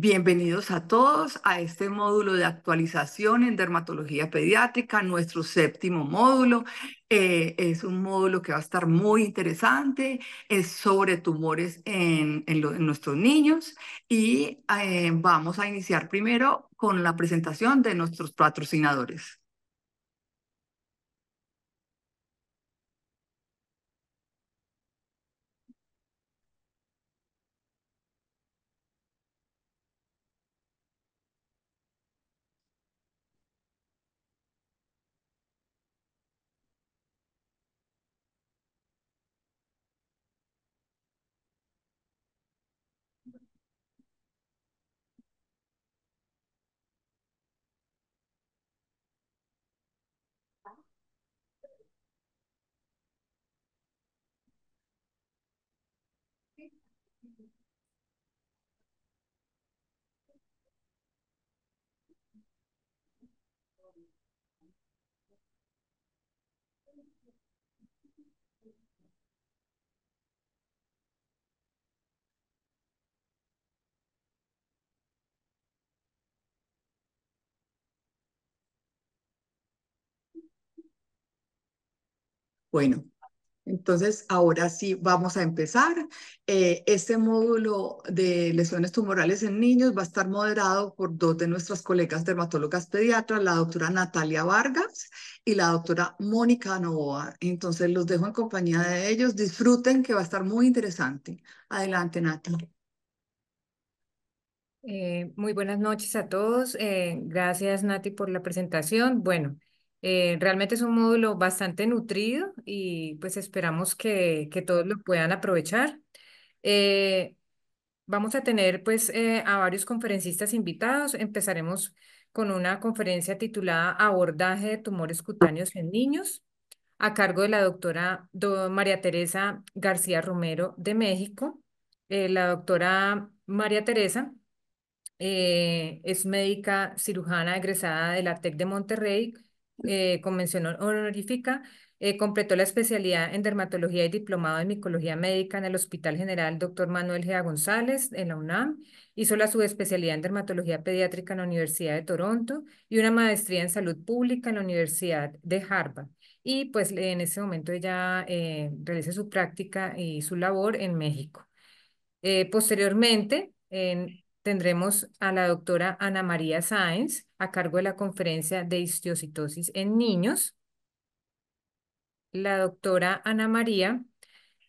Bienvenidos a todos a este módulo de actualización en dermatología pediátrica, nuestro séptimo módulo. Es un módulo que va a estar muy interesante, es sobre tumores en nuestros niños y vamos a iniciar primero con la presentación de nuestros patrocinadores. Bueno. Entonces, ahora sí vamos a empezar. Este módulo de lesiones tumorales en niños va a estar moderado por dos de nuestras colegas dermatólogas pediatras, la doctora Natalia Vargas y la doctora Mónica Novoa. Entonces, los dejo en compañía de ellos. Disfruten, que va a estar muy interesante. Adelante, Natalia. Muy buenas noches a todos. Gracias, Nati, por la presentación. Bueno, realmente es un módulo bastante nutrido y pues esperamos que todos lo puedan aprovechar. Eh, Vamos a tener pues a varios conferencistas invitados. Empezaremos con una conferencia titulada Abordaje de tumores cutáneos en niños, a cargo de la doctora María Teresa García Romero de México. La doctora María Teresa es médica cirujana egresada de la TEC de Monterrey, con mención honorífica. Completó la especialidad en dermatología y diplomado en micología médica en el Hospital General Dr. Manuel G. González en la UNAM. Hizo la subespecialidad en dermatología pediátrica en la Universidad de Toronto y una maestría en salud pública en la Universidad de Harvard. Y pues en ese momento ella realiza su práctica y su labor en México. Posteriormente, tendremos a la doctora Ana María Sáenz a cargo de la conferencia de histiocytosis en niños. La doctora Ana María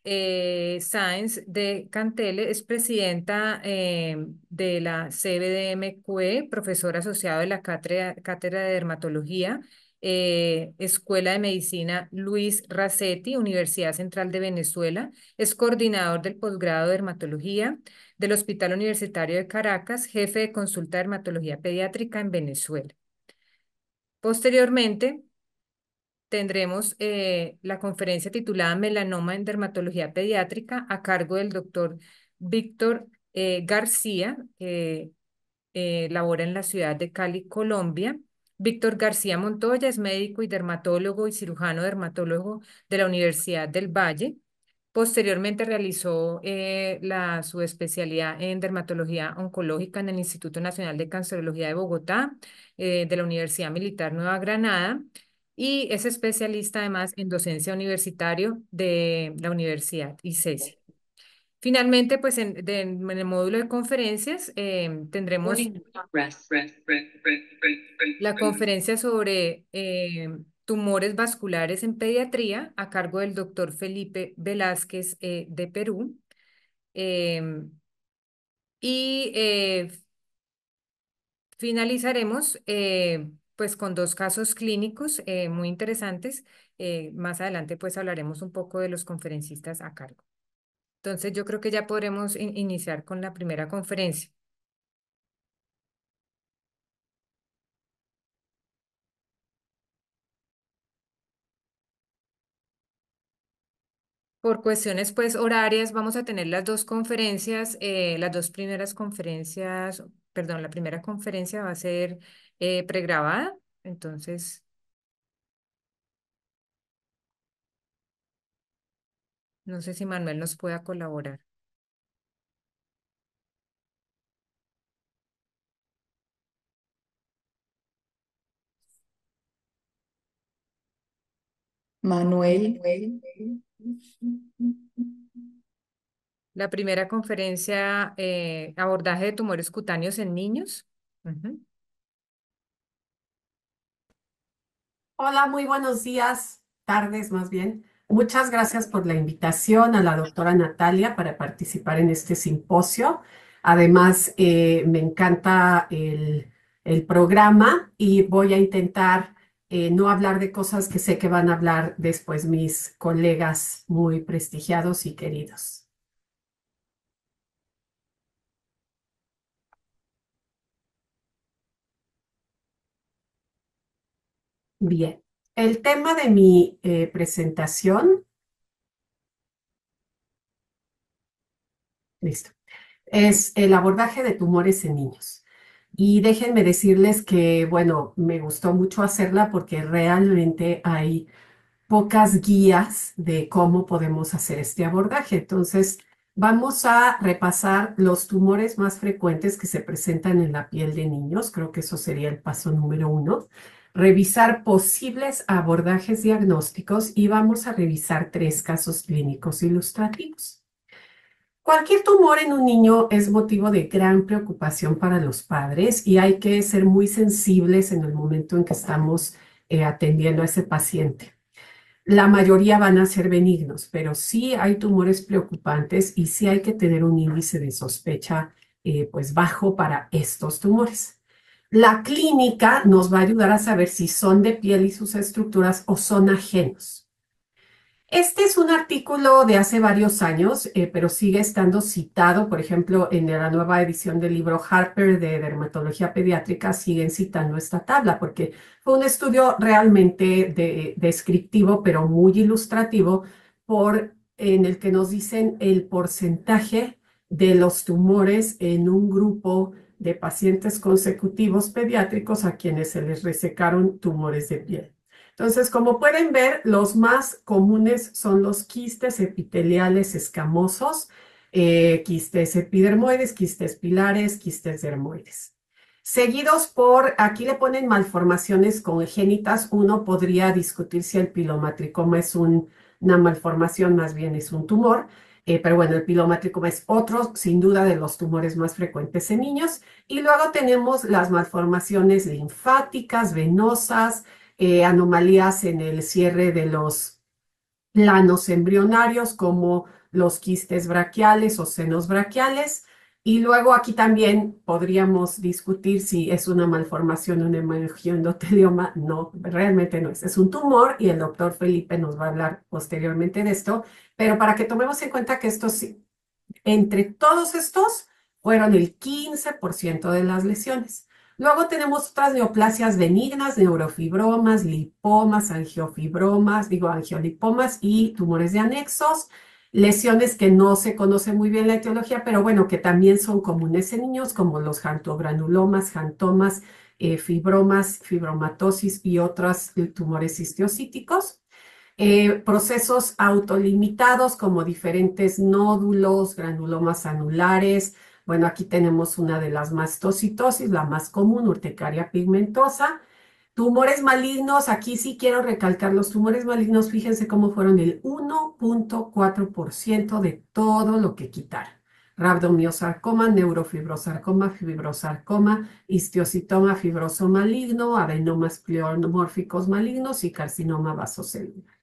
Sáenz de Cantele es presidenta de la CBDMQE, profesor asociado de la Cátedra de Dermatología, Escuela de Medicina Luis Racetti, Universidad Central de Venezuela. Es coordinador del posgrado de Dermatología del Hospital Universitario de Caracas, jefe de consulta de dermatología pediátrica en Venezuela. Posteriormente, tendremos la conferencia titulada Melanoma en Dermatología Pediátrica a cargo del doctor Víctor García, que labora en la ciudad de Cali, Colombia. Víctor García Montoya es médico y dermatólogo y cirujano dermatólogo de la Universidad del Valle. Posteriormente realizó su especialidad en dermatología oncológica en el Instituto Nacional de Cancerología de Bogotá, de la Universidad Militar Nueva Granada, y es especialista además en docencia universitario de la Universidad ICESI. Finalmente, pues en el módulo de conferencias tendremos la conferencia sobre tumores vasculares en pediatría a cargo del doctor Felipe Velázquez de Perú. Em, y finalizaremos pues con dos casos clínicos muy interesantes. Más adelante pues hablaremos un poco de los conferencistas a cargo. Entonces yo creo que ya podremos iniciar con la primera conferencia. Por cuestiones pues horarias vamos a tener las dos conferencias, las dos primeras conferencias, perdón, la primera conferencia va a ser pregrabada, entonces no sé si Manuel nos pueda colaborar. Manuel. La primera conferencia, abordaje de tumores cutáneos en niños. Ujú. Hola, muy buenos días, tardes más bien. Muchas gracias por la invitación a la doctora Natalia para participar en este simposio. Además, me encanta el programa y voy a intentar no hablar de cosas que sé que van a hablar después mis colegas muy prestigiados y queridos. Bien, el tema de mi presentación, listo, es el abordaje de tumores en niños. Y déjenme decirles que, bueno, me gustó mucho hacerla porque realmente hay pocas guías de cómo podemos hacer este abordaje. Entonces, vamos a repasar los tumores más frecuentes que se presentan en la piel de niños. Creo que eso sería el paso número uno. Revisar posibles abordajes diagnósticos y vamos a revisar 3 casos clínicos ilustrativos. Cualquier tumor en un niño es motivo de gran preocupación para los padres y hay que ser muy sensibles en el momento en que estamos atendiendo a ese paciente. La mayoría van a ser benignos, pero sí hay tumores preocupantes y sí hay que tener un índice de sospecha pues bajo para estos tumores. La clínica nos va a ayudar a saber si son de piel y sus estructuras o son ajenos. Este es un artículo de hace varios años, pero sigue estando citado, por ejemplo, en la nueva edición del libro Harper de Dermatología Pediátrica, siguen citando esta tabla, porque fue un estudio realmente descriptivo, pero muy ilustrativo, en el que nos dicen el porcentaje de los tumores en un grupo de pacientes consecutivos pediátricos a quienes se les resecaron tumores de piel. Entonces, como pueden ver, los más comunes son los quistes epiteliales escamosos, quistes epidermoides, quistes pilares, quistes dermoides. Seguidos por, aquí le ponen malformaciones congénitas. Uno podría discutir si el pilomatricoma es una malformación, más bien es un tumor. Pero bueno, el pilomatricoma es otro, sin duda, de los tumores más frecuentes en niños. Y luego tenemos las malformaciones linfáticas, venosas, anomalías en el cierre de los planos embrionarios como los quistes braquiales o senos braquiales. Y luego aquí también podríamos discutir si es una malformación, un hemangiosendotelioma. No, realmente no es. Es un tumor y el doctor Felipe nos va a hablar posteriormente de esto. Pero para que tomemos en cuenta que estos, entre todos estos, fueron el 15% de las lesiones. Luego tenemos otras neoplasias benignas, neurofibromas, lipomas, angiolipomas y tumores de anexos, lesiones que no se conoce muy bien la etiología, pero bueno, que también son comunes en niños, como los xantogranulomas, xantomas, fibromas, fibromatosis y otros tumores histiocíticos. Procesos autolimitados como diferentes nódulos, granulomas anulares. Bueno, aquí tenemos una de las mastocitosis, la más común, urticaria pigmentosa. Tumores malignos, aquí sí quiero recalcar, los tumores malignos, fíjense cómo fueron el 1.4% de todo lo que quitaron. Rabdomiosarcoma, neurofibrosarcoma, fibrosarcoma, histiocitoma fibroso maligno, adenomas pleomórficos malignos y carcinoma vasocelular.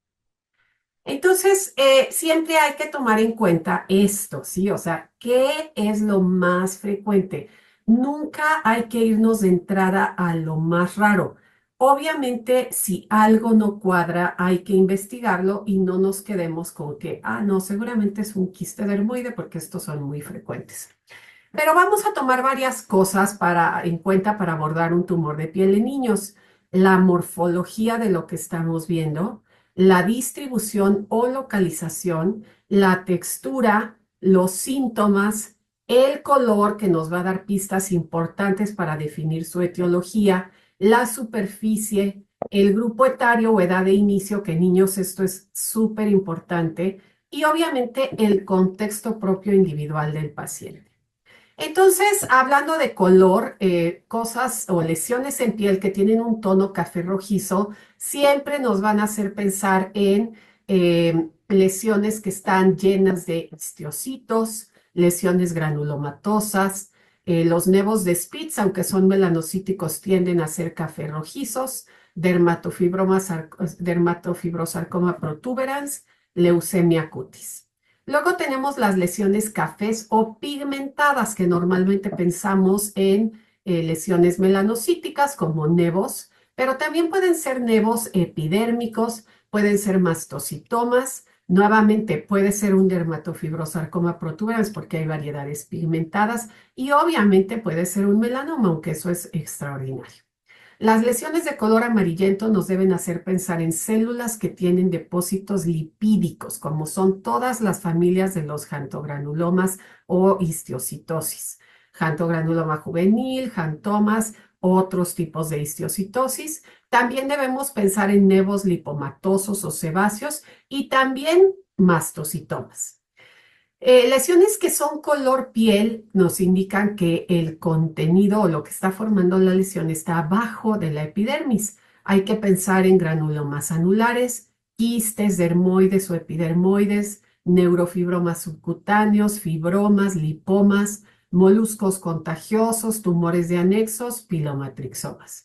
Entonces, siempre hay que tomar en cuenta esto, ¿sí? O sea, ¿qué es lo más frecuente? Nunca hay que irnos de entrada a lo más raro. Obviamente, si algo no cuadra, hay que investigarlo y no nos quedemos con que, no, seguramente es un quiste dermoide porque estos son muy frecuentes. Pero vamos a tomar varias cosas en cuenta para abordar un tumor de piel en niños. La morfología de lo que estamos viendo, la distribución o localización, la textura, los síntomas, el color que nos va a dar pistas importantes para definir su etiología, la superficie, el grupo etario o edad de inicio, que en niños esto es súper importante, y obviamente el contexto propio individual del paciente. Entonces, hablando de color, cosas o lesiones en piel que tienen un tono café rojizo, siempre nos van a hacer pensar en lesiones que están llenas de histiocitos, lesiones granulomatosas. Los nevos de Spitz, aunque son melanocíticos, tienden a ser café rojizos, dermatofibrosarcoma protuberans, leucemia cutis. Luego tenemos las lesiones cafés o pigmentadas, que normalmente pensamos en lesiones melanocíticas como nevos, pero también pueden ser nevos epidérmicos, pueden ser mastocitomas, nuevamente puede ser un dermatofibrosarcoma protuberans porque hay variedades pigmentadas y obviamente puede ser un melanoma, aunque eso es extraordinario. Las lesiones de color amarillento nos deben hacer pensar en células que tienen depósitos lipídicos, como son todas las familias de los jantogranulomas o histiocitosis. Jantogranuloma juvenil, jantomas, otros tipos de histiocitosis. También debemos pensar en nevos lipomatosos o sebáceos y también mastocitomas. Lesiones que son color piel nos indican que el contenido o lo que está formando la lesión está abajo de la epidermis. Hay que pensar en granulomas anulares, quistes, dermoides o epidermoides, neurofibromas subcutáneos, fibromas, lipomas, moluscos contagiosos, tumores de anexos, pilomatrixomas.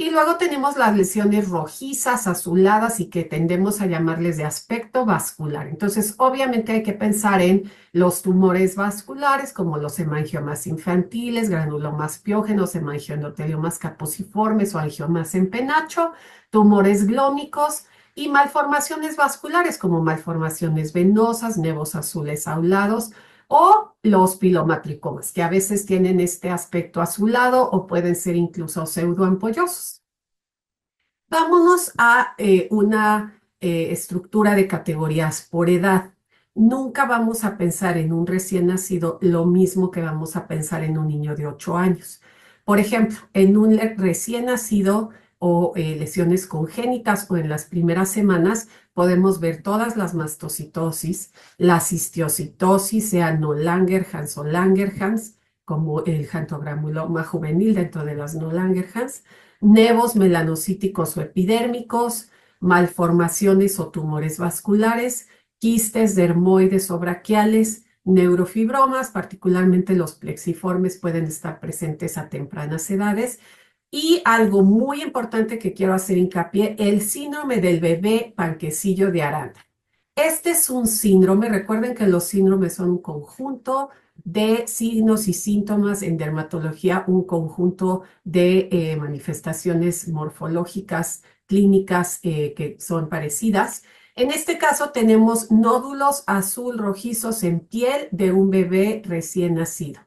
Y luego tenemos las lesiones rojizas, azuladas y que tendemos a llamarles de aspecto vascular. Entonces, obviamente hay que pensar en los tumores vasculares como los hemangiomas infantiles, granulomas piógenos, hemangioendoteliomas caposiformes o angiomas en penacho, tumores glómicos y malformaciones vasculares como malformaciones venosas, nevos azules aulados o los pilomatricomas, que a veces tienen este aspecto azulado o pueden ser incluso pseudoampollosos. Vámonos a una estructura de categorías por edad. Nunca vamos a pensar en un recién nacido lo mismo que vamos a pensar en un niño de 8 años. Por ejemplo, en un recién nacido o lesiones congénitas o en las primeras semanas podemos ver todas las mastocitosis, la cistiocitosis, sea no Langerhans o Langerhans, como el jantogramuloma juvenil dentro de las no Langerhans, nevos melanocíticos o epidérmicos, malformaciones o tumores vasculares, quistes dermoides o braquiales, neurofibromas, particularmente los plexiformes, pueden estar presentes a tempranas edades. Y algo muy importante que quiero hacer hincapié, el síndrome del bebé panquecillo de Aranda. Este es un síndrome, recuerden que los síndromes son un conjunto de signos y síntomas en dermatología, un conjunto de manifestaciones morfológicas, clínicas que son parecidas. En este caso tenemos nódulos azul rojizos en piel de un bebé recién nacido.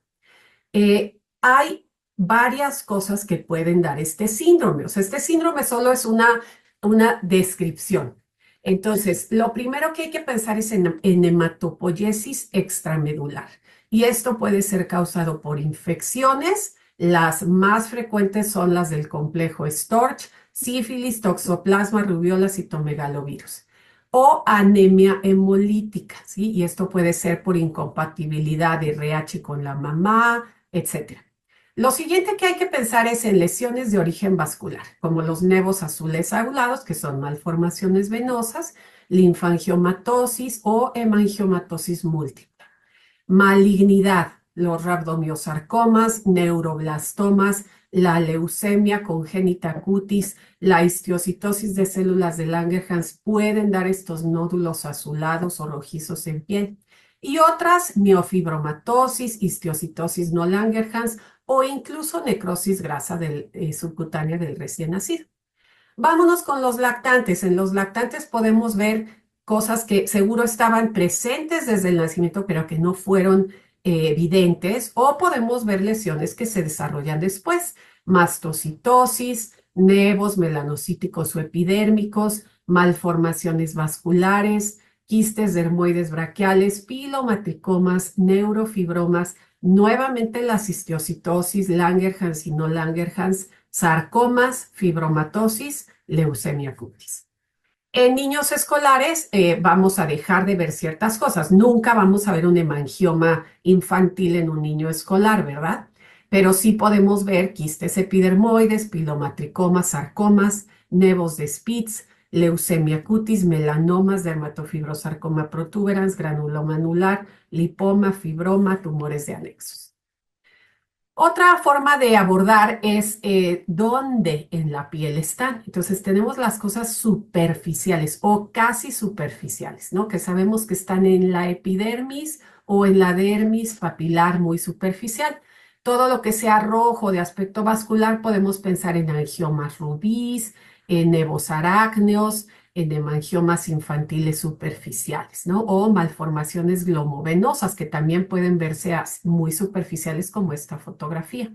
Hay varias cosas que pueden dar este síndrome. O sea, este síndrome solo es una descripción. Entonces, lo primero que hay que pensar es en hematopoiesis extramedular. Y esto puede ser causado por infecciones. Las más frecuentes son las del complejo Storch, sífilis, toxoplasma, rubiola, citomegalovirus. O anemia hemolítica, ¿sí? Y esto puede ser por incompatibilidad de RH con la mamá, etcétera. Lo siguiente que hay que pensar es en lesiones de origen vascular, como los nevos azules aulados, que son malformaciones venosas, linfangiomatosis o hemangiomatosis múltiple. Malignidad, los rabdomiosarcomas, neuroblastomas, la leucemia congénita cutis, la histiocitosis de células de Langerhans pueden dar estos nódulos azulados o rojizos en piel. Y otras, miofibromatosis, histiocitosis no Langerhans o incluso necrosis grasa subcutánea del recién nacido. Vámonos con los lactantes. En los lactantes podemos ver cosas que seguro estaban presentes desde el nacimiento, pero que no fueron evidentes, o podemos ver lesiones que se desarrollan después, mastocitosis, nevos melanocíticos o epidérmicos, malformaciones vasculares, quistes dermoides braquiales, pilomatricomas, neurofibromas, nuevamente la cistiocitosis, Langerhans y no Langerhans, sarcomas, fibromatosis, leucemia cutis. En niños escolares vamos a dejar de ver ciertas cosas. Nunca vamos a ver un hemangioma infantil en un niño escolar, ¿verdad? Pero sí podemos ver quistes epidermoides, pilomatricomas, sarcomas, nevos de Spitz, leucemia cutis, melanomas, dermatofibrosarcoma protuberans, granuloma anular, lipoma, fibroma, tumores de anexos. Otra forma de abordar es dónde en la piel están. Entonces tenemos las cosas superficiales o casi superficiales, ¿no? Que sabemos que están en la epidermis o en la dermis papilar muy superficial. Todo lo que sea rojo de aspecto vascular podemos pensar en angiomas rubíes, en nevos arácneos, en hemangiomas infantiles superficiales, ¿no? O malformaciones glomovenosas que también pueden verse muy superficiales como esta fotografía.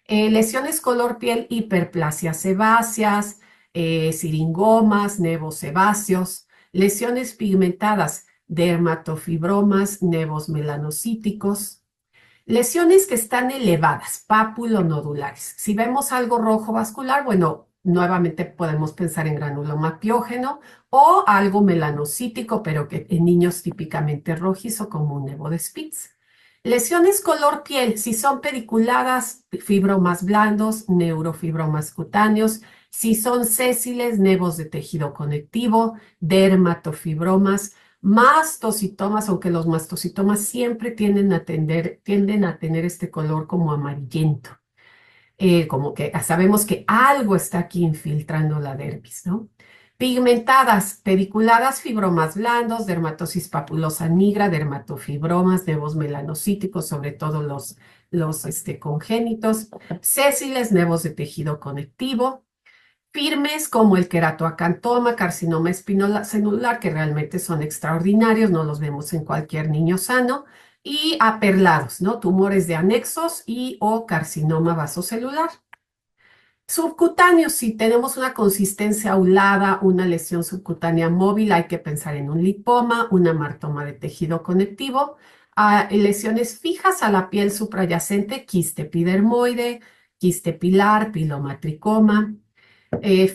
Lesiones color piel, hiperplasias sebáceas, siringomas, nevos sebáceos, lesiones pigmentadas, dermatofibromas, nevos melanocíticos. Lesiones que están elevadas, papulonodulares. Si vemos algo rojo vascular, bueno, nuevamente podemos pensar en granuloma piógeno o algo melanocítico, pero que en niños típicamente rojizo, como un nevo de Spitz. Lesiones color piel, si son pediculadas, fibromas blandos, neurofibromas cutáneos, si son sésiles, nevos de tejido conectivo, dermatofibromas, mastocitomas, aunque los mastocitomas siempre tienden a tener este color como amarillento, como que sabemos que algo está aquí infiltrando la dermis, ¿no? Pigmentadas, pediculadas, fibromas blandos, dermatosis papulosa nigra, dermatofibromas, nevos melanocíticos, sobre todo los congénitos, sésiles, nevos de tejido conectivo, firmes como el queratoacantoma, carcinoma espinocelular, que realmente son extraordinarios, no los vemos en cualquier niño sano, y aperlados, ¿no? Tumores de anexos y o carcinoma vasocelular. Subcutáneos, si tenemos una consistencia aulada, una lesión subcutánea móvil, hay que pensar en un lipoma, una martoma de tejido conectivo, lesiones fijas a la piel suprayacente, quiste epidermoide, quiste pilar, pilomatricoma,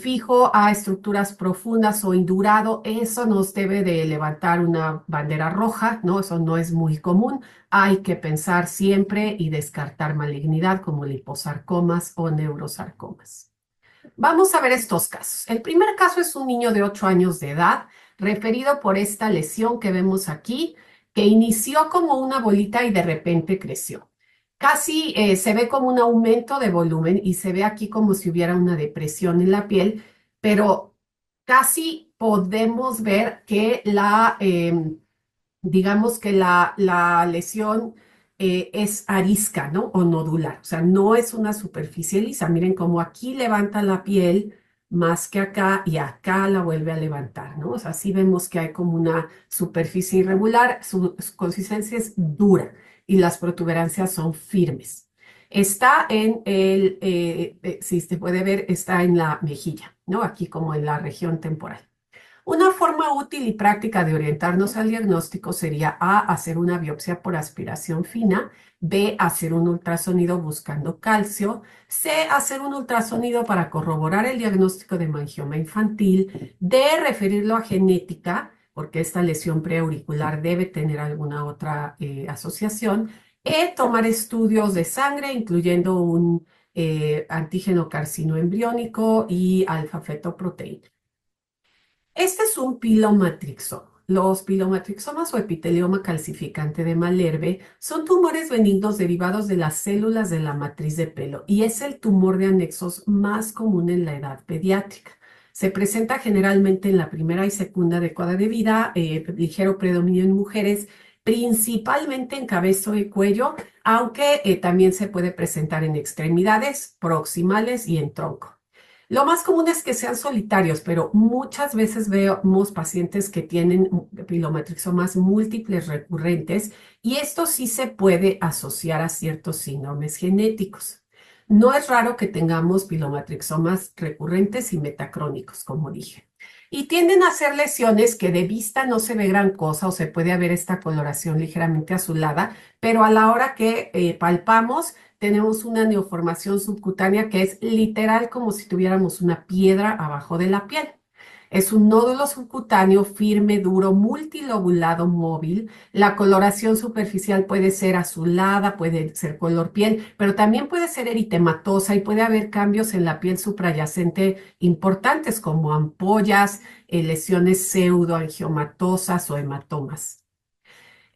fijo a estructuras profundas o indurado, eso nos debe de levantar una bandera roja, ¿no? Eso no es muy común. Hay que pensar siempre y descartar malignidad como liposarcomas o neurosarcomas. Vamos a ver estos casos. El primer caso es un niño de 8 años de edad, referido por esta lesión que vemos aquí, que inició como una bolita y de repente creció. Casi se ve como un aumento de volumen y se ve aquí como si hubiera una depresión en la piel, pero casi podemos ver que digamos que la lesión es arisca, ¿no? O nodular, o sea, no es una superficie lisa. Miren cómo aquí levanta la piel más que acá y acá la vuelve a levantar, ¿no? O sea, sí vemos que hay como una superficie irregular, su consistencia es dura y las protuberancias son firmes. Está si se puede ver, está en la mejilla, ¿no? Aquí como en la región temporal. Una forma útil y práctica de orientarnos al diagnóstico sería A, hacer una biopsia por aspiración fina, B, hacer un ultrasonido buscando calcio, C, hacer un ultrasonido para corroborar el diagnóstico de hemangioma infantil, D, referirlo a genética, porque esta lesión preauricular debe tener alguna otra asociación, E, tomar estudios de sangre, incluyendo un antígeno carcinoembriónico y alfa-fetoproteína. Este es un pilomatrixoma. Los pilomatrixomas o epitelioma calcificante de Malherbe son tumores benignos derivados de las células de la matriz de pelo y es el tumor de anexos más común en la edad pediátrica. Se presenta generalmente en la primera y segunda década de vida, ligero predominio en mujeres, principalmente en cabeza y cuello, aunque también se puede presentar en extremidades proximales y en tronco. Lo más común es que sean solitarios, pero muchas veces vemos pacientes que tienen pilomatrixomas múltiples recurrentes y esto sí se puede asociar a ciertos síndromes genéticos. No es raro que tengamos pilomatrixomas recurrentes y metacrónicos, como dije. Y tienden a ser lesiones que de vista no se ve gran cosa o se puede ver esta coloración ligeramente azulada, pero a la hora que palpamos, tenemos una neoformación subcutánea que es literal como si tuviéramos una piedra abajo de la piel. Es un nódulo subcutáneo firme, duro, multilobulado, móvil. La coloración superficial puede ser azulada, puede ser color piel, pero también puede ser eritematosa y puede haber cambios en la piel suprayacente importantes como ampollas, lesiones pseudoangiomatosas o hematomas.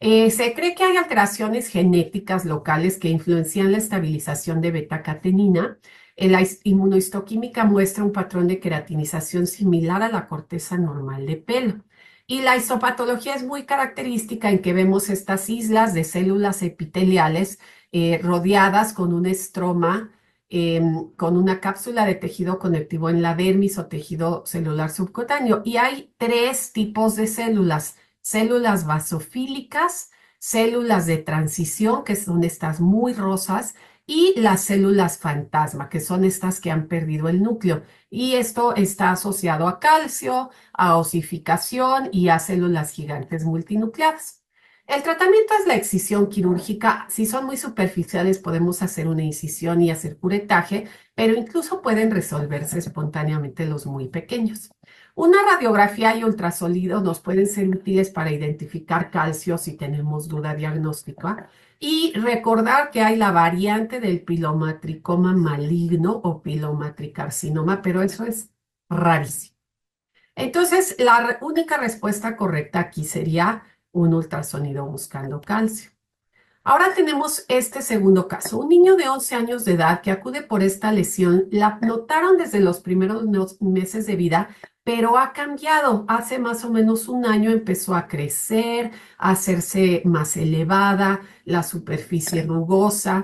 Se cree que hay alteraciones genéticas locales que influencian la estabilización de betacatenina. La inmunohistoquímica muestra un patrón de queratinización similar a la corteza normal de pelo. Y la histopatología es muy característica en que vemos estas islas de células epiteliales rodeadas con un estroma, con una cápsula de tejido conectivo en la dermis o tejido celular subcutáneo. Y hay tres tipos de células: células basofílicas, células de transición, que son estas muy rosas, y las células fantasma, que son estas que han perdido el núcleo. Y esto está asociado a calcio, a osificación y a células gigantes multinucleadas. El tratamiento es la excisión quirúrgica. Si son muy superficiales, podemos hacer una incisión y hacer curetaje, pero incluso pueden resolverse espontáneamente los muy pequeños. Una radiografía y ultrasonido nos pueden ser útiles para identificar calcio si tenemos duda diagnóstica y recordar que hay la variante del pilomatricoma maligno o pilomatricarcinoma, pero eso es rarísimo. Entonces, la única respuesta correcta aquí sería un ultrasonido buscando calcio. Ahora tenemos este segundo caso. Un niño de 11 años de edad que acude por esta lesión, la notaron desde los primeros meses de vida, pero ha cambiado. Hace más o menos un año empezó a crecer, a hacerse más elevada, la superficie rugosa.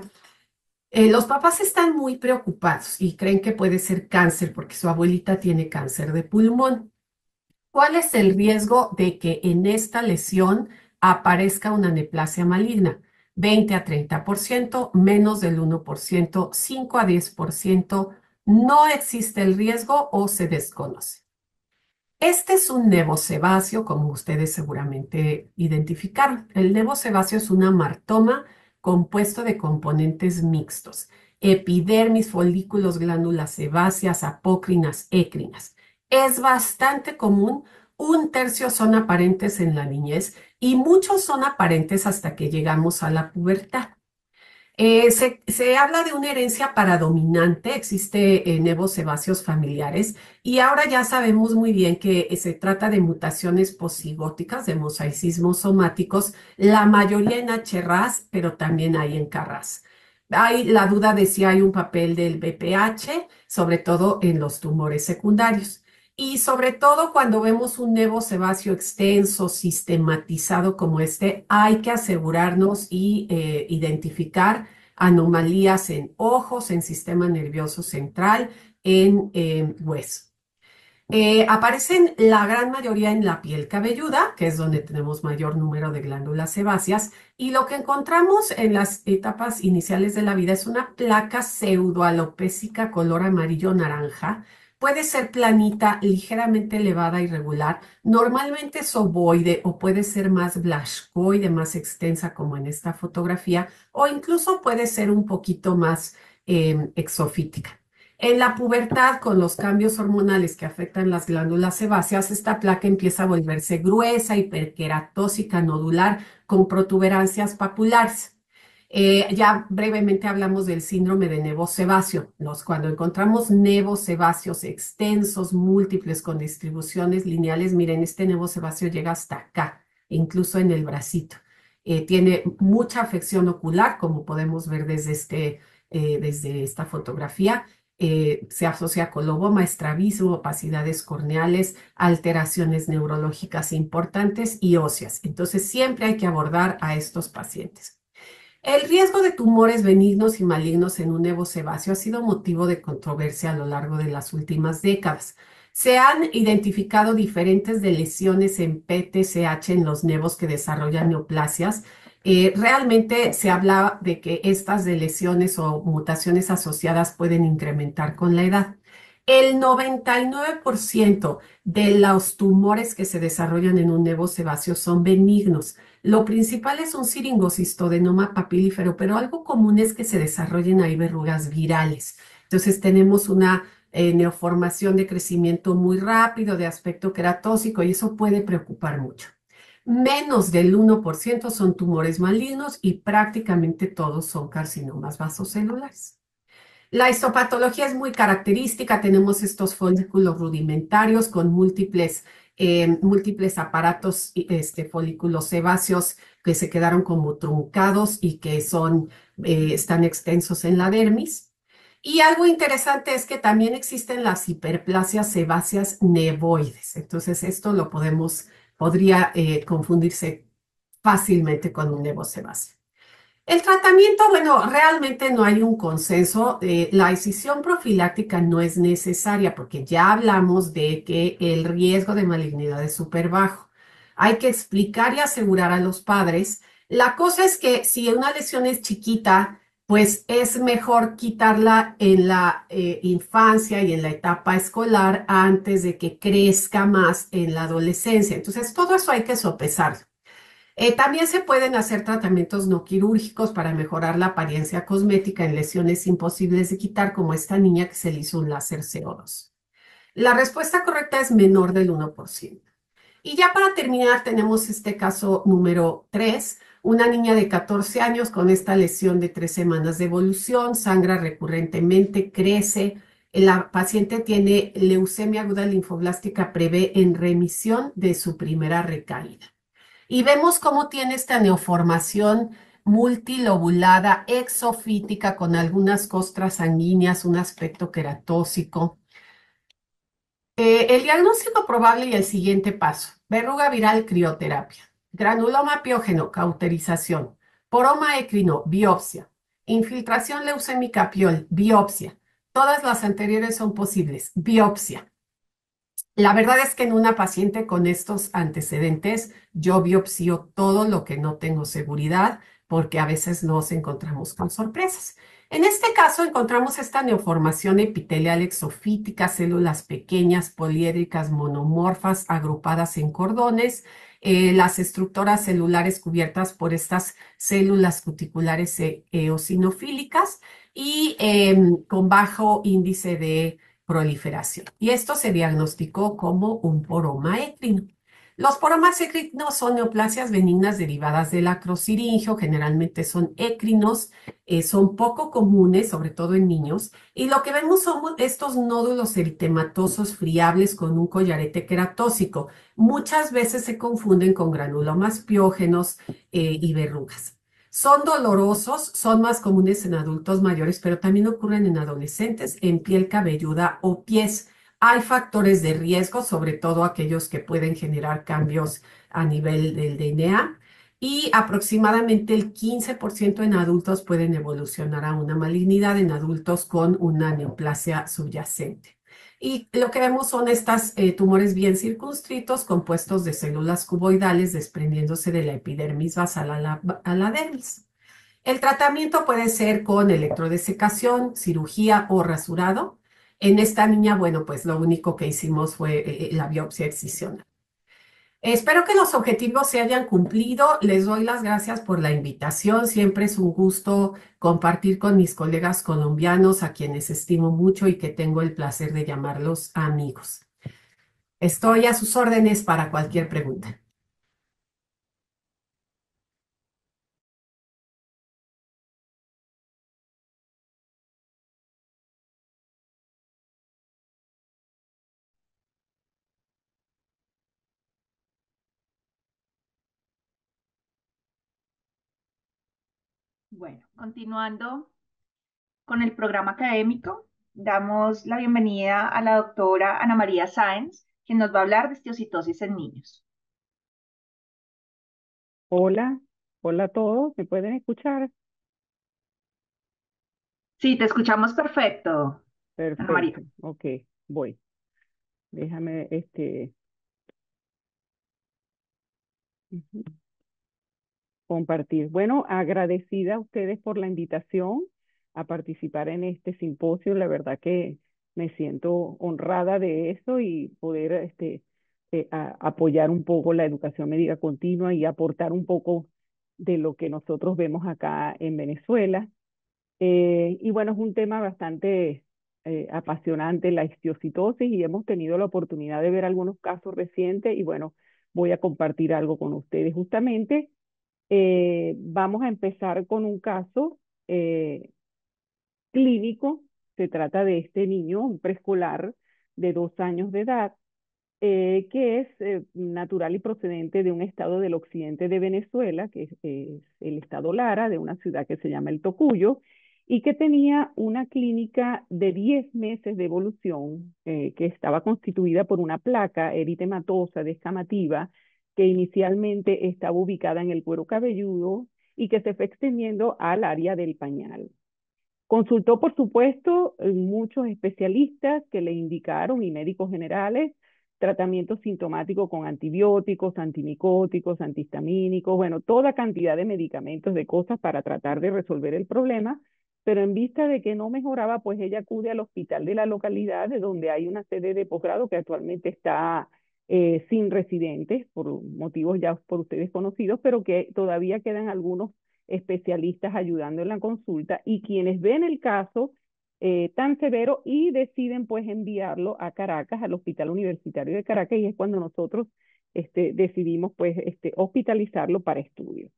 Los papás están muy preocupados y creen que puede ser cáncer porque su abuelita tiene cáncer de pulmón. ¿Cuál es el riesgo de que en esta lesión aparezca una neoplasia maligna? 20 a 30%, menos del 1%, 5 a 10%, no existe el riesgo o se desconoce. Este es un nevosebáceo, como ustedes seguramente identificaron. El nevosebáceo es un amartoma compuesto de componentes mixtos: epidermis, folículos, glándulas sebáceas, apócrinas, écrinas. Es bastante común, un tercio son aparentes en la niñez y muchos son aparentes hasta que llegamos a la pubertad. Se habla de una herencia paradominante, existe nevosebáceos familiares y ahora ya sabemos muy bien que se trata de mutaciones posigóticas, de mosaicismos somáticos, la mayoría en HRAS, pero también hay en KRAS. Hay la duda de si hay un papel del BPH, sobre todo en los tumores secundarios. Y sobre todo cuando vemos un nevosebáceo extenso, sistematizado como este, hay que asegurarnos y identificar anomalías en ojos, en sistema nervioso central, en hueso. Aparecen la gran mayoría en la piel cabelluda, que es donde tenemos mayor número de glándulas sebáceas, y lo que encontramos en las etapas iniciales de la vida es una placa pseudoalopécica color amarillo-naranja. Puede ser planita, ligeramente elevada, irregular, normalmente es ovoide o puede ser más blascoide, más extensa como en esta fotografía, o incluso puede ser un poquito más exofítica. En la pubertad, con los cambios hormonales que afectan las glándulas sebáceas, esta placa empieza a volverse gruesa, hiperqueratósica, nodular, con protuberancias papulares. Ya brevemente hablamos del síndrome de nevosebáceo. Cuando encontramos nevosebáceos extensos, múltiples, con distribuciones lineales, miren, este nevosebáceo llega hasta acá, incluso en el bracito. Tiene mucha afección ocular, como podemos ver desde esta fotografía. Se asocia con coloboma, estrabismo, opacidades corneales, alteraciones neurológicas importantes y óseas. Entonces, siempre hay que abordar a estos pacientes. El riesgo de tumores benignos y malignos en un nevosebáceo ha sido motivo de controversia a lo largo de las últimas décadas. Se han identificado diferentes de lesiones en PTCH en los nevos que desarrollan neoplasias. Realmente se habla de que estas de lesiones o mutaciones asociadas pueden incrementar con la edad. El 99% de los tumores que se desarrollan en un nevosebáceo son benignos. Lo principal es un siringocistodenoma papilífero, pero algo común es que se desarrollen ahí verrugas virales. Entonces tenemos una neoformación de crecimiento muy rápido, de aspecto queratóxico, y eso puede preocupar mucho. Menos del 1% son tumores malignos y prácticamente todos son carcinomas vasocelulares. La histopatología es muy característica. Tenemos estos folículos rudimentarios con múltiples aparatos, folículos sebáceos que se quedaron como truncados y que están extensos en la dermis. Y algo interesante es que también existen las hiperplasias sebáceas nevoides. Entonces, esto podría confundirse fácilmente con un nevo sebáceo. El tratamiento, bueno, realmente no hay un consenso. La decisión profiláctica no es necesaria porque ya hablamos de que el riesgo de malignidad es súper bajo. Hay que explicar y asegurar a los padres. La cosa es que si una lesión es chiquita, pues es mejor quitarla en la infancia y en la etapa escolar antes de que crezca más en la adolescencia. Entonces, todo eso hay que sopesarlo. También se pueden hacer tratamientos no quirúrgicos para mejorar la apariencia cosmética en lesiones imposibles de quitar, como esta niña que se le hizo un láser CO2. La respuesta correcta es menor del 1%. Y ya para terminar, tenemos este caso número 3, una niña de 14 años con esta lesión de 3 semanas de evolución, sangra recurrentemente, crece. La paciente tiene leucemia aguda linfoblástica prevé en remisión de su primera recaída. Y vemos cómo tiene esta neoformación multilobulada, exofítica, con algunas costras sanguíneas, un aspecto queratóxico. El diagnóstico probable y el siguiente paso: verruga viral, crioterapia; granuloma piógeno, cauterización; poroma écrino, biopsia; infiltración leucémica piol, biopsia. Todas las anteriores son posibles, biopsia. La verdad es que en una paciente con estos antecedentes, yo biopsio todo lo que no tengo seguridad, porque a veces nos encontramos con sorpresas. En este caso, encontramos esta neoformación epitelial exofítica, células pequeñas, poliédricas, monomorfas, agrupadas en cordones, las estructuras celulares cubiertas por estas células cuticulares eosinofílicas y con bajo índice de proliferación. Y esto se diagnosticó como un poroma écrino. Los poromas écrinos son neoplasias benignas derivadas del acrosiringio, generalmente son écrinos, son poco comunes, sobre todo en niños, y lo que vemos son estos nódulos eritematosos friables con un collarete queratóxico. Muchas veces se confunden con granulomas piógenos y verrugas. Son dolorosos, son más comunes en adultos mayores, pero también ocurren en adolescentes, en piel cabelluda o pies. Hay factores de riesgo, sobre todo aquellos que pueden generar cambios a nivel del DNA, y aproximadamente el 15% en adultos pueden evolucionar a una malignidad en adultos con una neoplasia subyacente. Y lo que vemos son estos tumores bien circunscritos, compuestos de células cuboidales desprendiéndose de la epidermis basal a la dermis. El tratamiento puede ser con electrodesecación, cirugía o rasurado. En esta niña, bueno, pues lo único que hicimos fue la biopsia excisional. Espero que los objetivos se hayan cumplido. Les doy las gracias por la invitación. Siempre es un gusto compartir con mis colegas colombianos, a quienes estimo mucho y que tengo el placer de llamarlos amigos. Estoy a sus órdenes para cualquier pregunta. Bueno, continuando con el programa académico, damos la bienvenida a la doctora Ana María Sáenz, quien nos va a hablar de esteocitosis en niños. Hola, hola a todos, ¿me pueden escuchar? Sí, te escuchamos perfecto, Ana María. Perfecto, ok, voy. Déjame, ujú, compartir. Bueno, agradecida a ustedes por la invitación a participar en este simposio. La verdad que me siento honrada de eso y poder, apoyar un poco la educación médica continua y aportar un poco de lo que nosotros vemos acá en Venezuela. Y bueno, es un tema bastante apasionante la histiocytosis y hemos tenido la oportunidad de ver algunos casos recientes y bueno, voy a compartir algo con ustedes. Justamente vamos a empezar con un caso clínico. Se trata de este niño, un preescolar de 2 años de edad, que es natural y procedente de un estado del occidente de Venezuela, que es el estado Lara, de una ciudad que se llama El Tocuyo, y que tenía una clínica de 10 meses de evolución, que estaba constituida por una placa eritematosa descamativa, que inicialmente estaba ubicada en el cuero cabelludo y que se fue extendiendo al área del pañal. Consultó, por supuesto, muchos especialistas que le indicaron y médicos generales tratamiento sintomático con antibióticos, antimicóticos, antihistamínicos, bueno, toda cantidad de medicamentos, de cosas para tratar de resolver el problema, pero en vista de que no mejoraba, pues ella acude al hospital de la localidad, de donde hay una sede de posgrado que actualmente está sin residentes, por motivos ya por ustedes conocidos, pero que todavía quedan algunos especialistas ayudando en la consulta y quienes ven el caso tan severo y deciden pues enviarlo a Caracas, al Hospital Universitario de Caracas, y es cuando nosotros decidimos pues hospitalizarlo para estudios.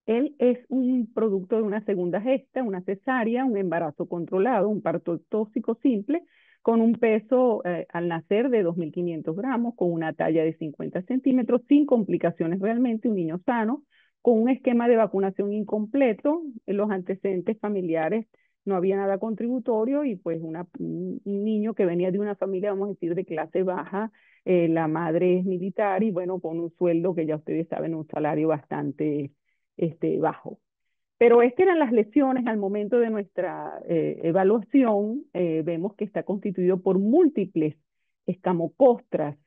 Él es un producto de una segunda gesta, una cesárea, un embarazo controlado, un parto tóxico simple, con un peso al nacer de 2.500 gramos, con una talla de 50 centímetros, sin complicaciones realmente, un niño sano, con un esquema de vacunación incompleto, los antecedentes familiares no había nada contributorio y pues un niño que venía de una familia, vamos a decir, de clase baja, la madre es militar y bueno, con un sueldo que ya ustedes saben, un salario bastante bajo. Pero estas eran las lesiones al momento de nuestra evaluación. Vemos que está constituido por múltiples escamocostras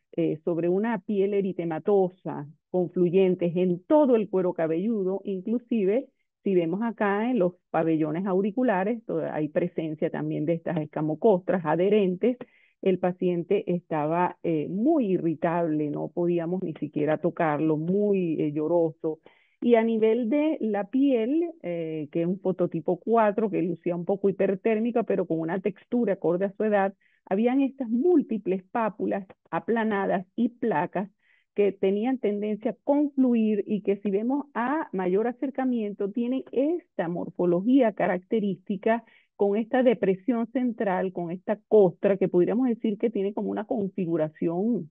sobre una piel eritematosa, confluyentes en todo el cuero cabelludo, inclusive si vemos acá en los pabellones auriculares, hay presencia también de estas escamocostras adherentes. El paciente estaba muy irritable, no podíamos ni siquiera tocarlo, muy lloroso. Y a nivel de la piel, que es un fototipo 4, que lucía un poco hipertérmica, pero con una textura acorde a su edad, habían estas múltiples pápulas aplanadas y placas que tenían tendencia a confluir y que si vemos a mayor acercamiento tienen esta morfología característica con esta depresión central, con esta costra que podríamos decir que tiene como una configuración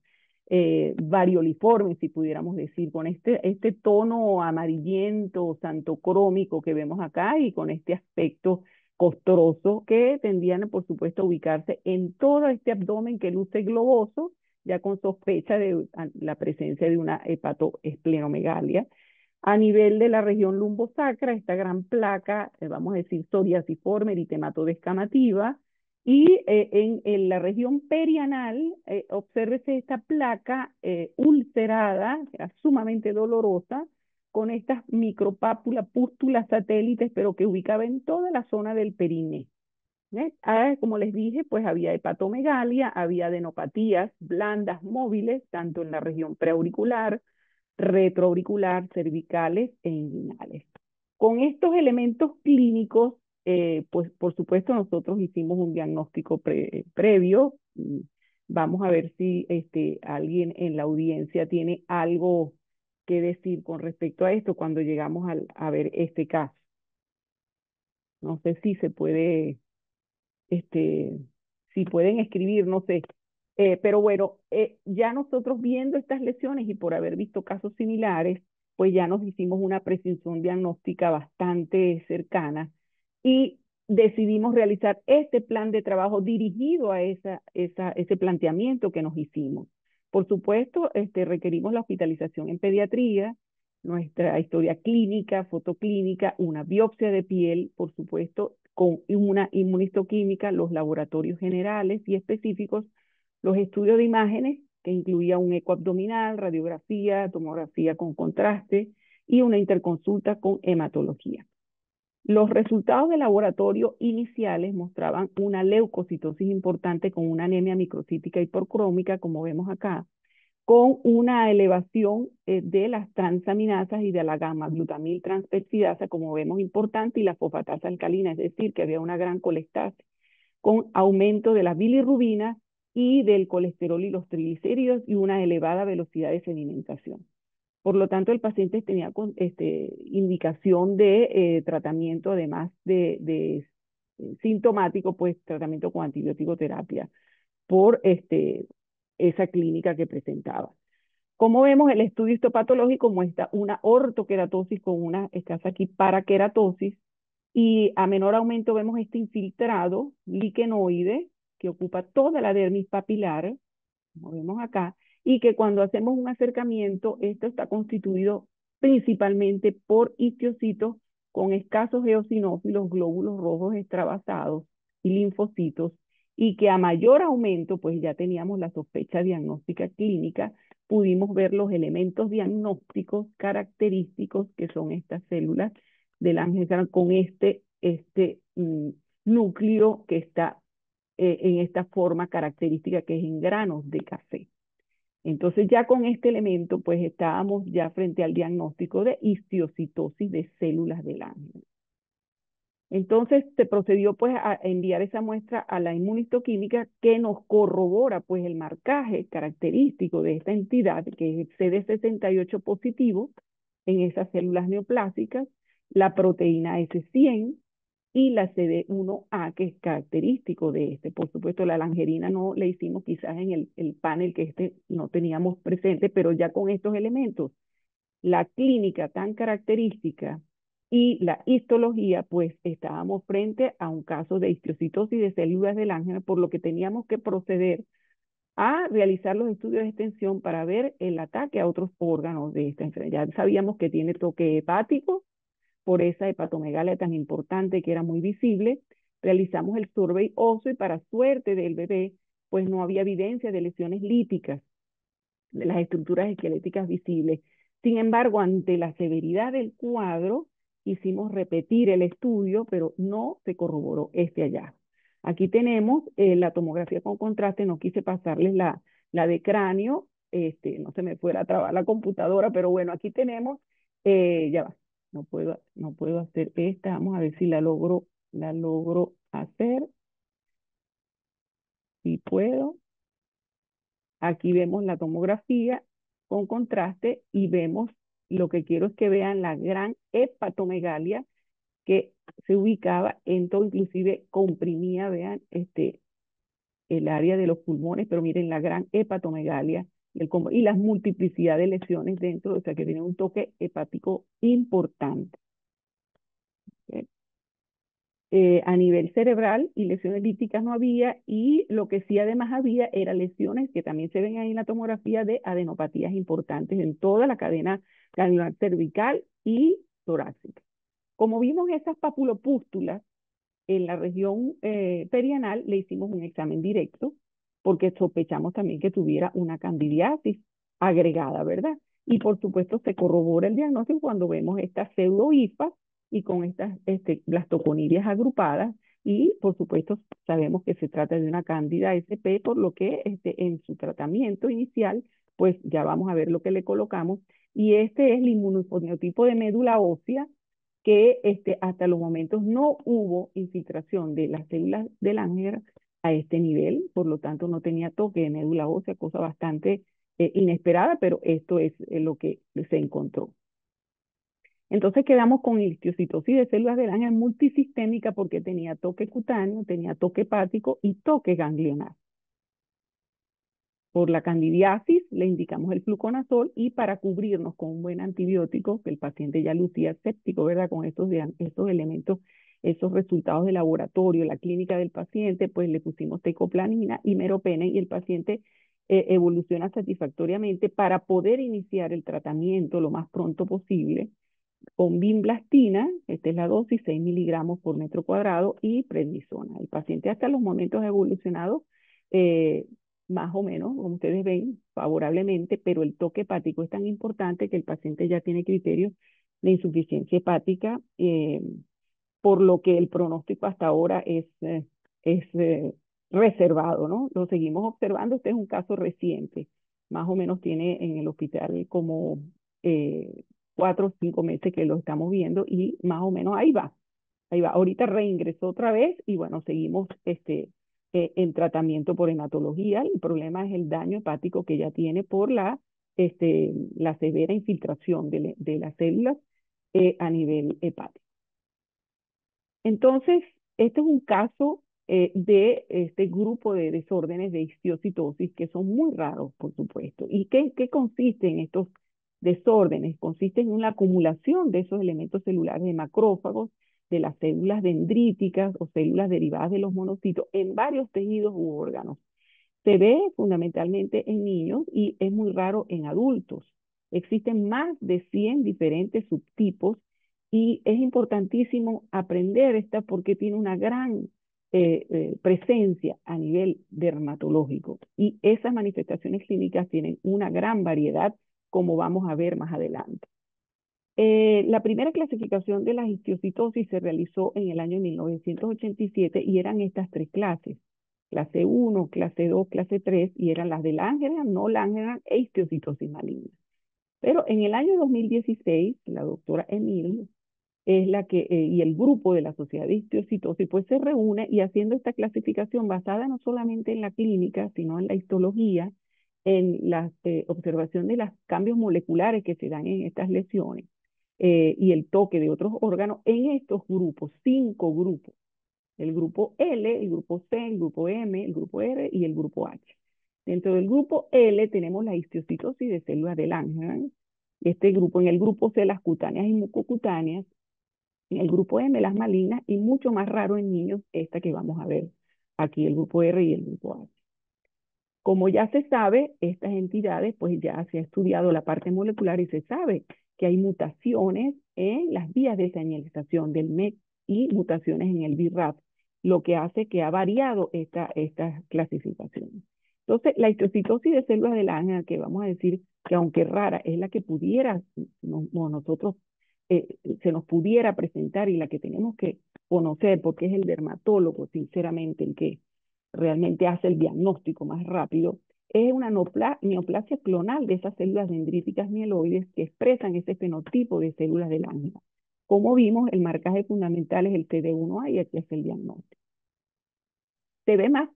varioliforme, si pudiéramos decir, con este tono amarillento, santocrómico que vemos acá y con este aspecto costroso que tendrían, por supuesto, a ubicarse en todo este abdomen que luce globoso, ya con sospecha de la presencia de una hepatoesplenomegalia. A nivel de la región lumbosacra, esta gran placa, vamos a decir, psoriasiforme, eritematodeescamativa, y en la región perianal, obsérvese esta placa ulcerada, sumamente dolorosa, con estas micropápulas, pústulas satélites, pero que ubicaba en toda la zona del periné. Como les dije, pues había hepatomegalia, había adenopatías blandas móviles, tanto en la región preauricular, retroauricular, cervicales e inguinales. Con estos elementos clínicos, pues por supuesto nosotros hicimos un diagnóstico previo. Vamos a ver si alguien en la audiencia tiene algo que decir con respecto a esto cuando llegamos a ver este caso. No sé si se puede si pueden escribir, no sé. Pero bueno, ya nosotros viendo estas lesiones y por haber visto casos similares, pues ya nos hicimos una precisión diagnóstica bastante cercana y decidimos realizar este plan de trabajo dirigido a ese planteamiento que nos hicimos. Por supuesto, requerimos la hospitalización en pediatría, nuestra historia clínica, fotoclínica, una biopsia de piel, por supuesto, con una inmunistoquímica, los laboratorios generales y específicos, los estudios de imágenes, que incluía un eco abdominal, radiografía, tomografía con contraste y una interconsulta con hematología. Los resultados de laboratorio iniciales mostraban una leucocitosis importante con una anemia microcítica hipercrómica, como vemos acá, con una elevación de las transaminasas y de la gamma-glutamil transperoxidasa, como vemos importante, y la fosfatasa alcalina, es decir, que había una gran colestasis. con aumento de la bilirrubina y del colesterol y los triglicéridos y una elevada velocidad de sedimentación. Por lo tanto, el paciente tenía indicación de tratamiento, además de sintomático, pues tratamiento con antibiótico terapia por esa clínica que presentaba. Como vemos, el estudio histopatológico muestra una ortoqueratosis con una escasa aquí paraqueratosis, y a menor aumento vemos este infiltrado liquenoide que ocupa toda la dermis papilar, como vemos acá, y que cuando hacemos un acercamiento, esto está constituido principalmente por histocitos con escasos eosinófilos, glóbulos rojos extravasados y linfocitos, y que a mayor aumento, pues ya teníamos la sospecha diagnóstica clínica, pudimos ver los elementos diagnósticos característicos que son estas células del ángel con núcleo que está en esta forma característica que es en granos de café. Entonces ya con este elemento pues estábamos ya frente al diagnóstico de histiocytosis de células del ángel. Entonces se procedió pues a enviar esa muestra a la inmunistoquímica que nos corrobora pues el marcaje característico de esta entidad que es CD68 positivo en esas células neoplásicas, la proteína S100 y la CD1A, que es característico de este. Por supuesto, la langerina no le hicimos quizás en el panel que no teníamos presente, pero ya con estos elementos, la clínica tan característica y la histología, pues estábamos frente a un caso de histiocytosis de células del ángel, por lo que teníamos que proceder a realizar los estudios de extensión para ver el ataque a otros órganos de esta enfermedad. Ya sabíamos que tiene toque hepático, por esa hepatomegalia tan importante que era muy visible. Realizamos el survey óseo y para suerte del bebé, pues no había evidencia de lesiones líticas de las estructuras esqueléticas visibles. Sin embargo, ante la severidad del cuadro, hicimos repetir el estudio, pero no se corroboró este hallazgo. Aquí tenemos la tomografía con contraste, no quise pasarles la de cráneo, no se me fuera a trabar la computadora, pero bueno, aquí tenemos, ya va, no puedo hacer esta, vamos a ver si la logro hacer, si puedo. Aquí vemos la tomografía con contraste y vemos, lo que quiero es que vean la gran hepatomegalia que se ubicaba en todo, inclusive comprimía, vean, el área de los pulmones, pero miren la gran hepatomegalia y las multiplicidad de lesiones dentro, o sea que tiene un toque hepático importante. ¿Okay? A nivel cerebral y lesiones líticas no había, y lo que sí además había era lesiones que también se ven ahí en la tomografía de adenopatías importantes en toda la cadena granular cervical y torácica. Como vimos esas papulopústulas en la región perianal, le hicimos un examen directo porque sospechamos también que tuviera una candidiasis agregada, ¿verdad? Y por supuesto se corrobora el diagnóstico cuando vemos estas pseudohifas y con estas blastoconidias agrupadas, y por supuesto sabemos que se trata de una cándida SP, por lo que en su tratamiento inicial, pues ya vamos a ver lo que le colocamos, y este es el inmunofenotipo de médula ósea, que hasta los momentos no hubo infiltración de las células del ángel a este nivel, por lo tanto no tenía toque de médula ósea, cosa bastante inesperada, pero esto es lo que se encontró. Entonces quedamos con histiocytosis de células del ángel multisistémica porque tenía toque cutáneo, tenía toque hepático y toque ganglionar. Por la candidiasis le indicamos el fluconazol, y para cubrirnos con un buen antibiótico, que el paciente ya lucía séptico, ¿verdad? Con estos elementos, esos resultados de laboratorio, la clínica del paciente, pues le pusimos tecoplanina y meropenem, y el paciente evoluciona satisfactoriamente para poder iniciar el tratamiento lo más pronto posible con vinblastina, esta es la dosis, 6 miligramos por metro cuadrado, y prednisona. El paciente hasta los momentos ha evolucionado más o menos, como ustedes ven, favorablemente, pero el toque hepático es tan importante que el paciente ya tiene criterios de insuficiencia hepática, por lo que el pronóstico hasta ahora es reservado, ¿no? Lo seguimos observando, este es un caso reciente, más o menos tiene en el hospital como 4 o 5 meses que lo estamos viendo, y más o menos ahí va. ahí va. Ahorita reingresó otra vez y bueno, seguimos en tratamiento por hematología. El problema es el daño hepático que ella tiene por la severa infiltración de las células a nivel hepático. Entonces, este es un caso de este grupo de desórdenes de histiocytosis que son muy raros, por supuesto. ¿Y qué consisten estos desórdenes? Consisten en una acumulación de esos elementos celulares de macrófagos, de las células dendríticas o células derivadas de los monocitos en varios tejidos u órganos. Se ve fundamentalmente en niños y es muy raro en adultos. Existen más de 100 diferentes subtipos y es importantísimo aprender esta porque tiene una gran presencia a nivel dermatológico y esas manifestaciones clínicas tienen una gran variedad, como vamos a ver más adelante. La primera clasificación de la histiocytosis se realizó en el año 1987 y eran estas tres clases: clase 1, clase 2, clase 3, y eran las de Langerhans, no Langerhans e histiocytosis maligna. Pero en el año 2016, la doctora Emil es la que, y el grupo de la Sociedad de Histiocytosis, pues se reúne y haciendo esta clasificación basada no solamente en la clínica, sino en la histología, en la observación de los cambios moleculares que se dan en estas lesiones y el toque de otros órganos en estos grupos, 5 grupos: el grupo L, el grupo C, el grupo M, el grupo R y el grupo H. Dentro del grupo L tenemos la histiocytosis de células de Langerhans. En el grupo C las cutáneas y mucocutáneas, en el grupo M las malignas y mucho más raro en niños esta que vamos a ver aquí, el grupo R y el grupo H. Como ya se sabe, estas entidades, pues ya se ha estudiado la parte molecular y se sabe que hay mutaciones en las vías de señalización del MET y mutaciones en el BRAF, lo que hace que ha variado esta clasificación. Entonces, la histocitosis de células de Langerhans, que vamos a decir que aunque rara, es la que pudiera, nosotros se nos pudiera presentar y la que tenemos que conocer, porque es el dermatólogo, sinceramente, el que realmente hace el diagnóstico más rápido, es una neoplasia clonal de esas células dendríticas mieloides que expresan ese fenotipo de células de Langerhans. Como vimos, el marcaje fundamental es el CD1A y aquí es el diagnóstico. Se ve más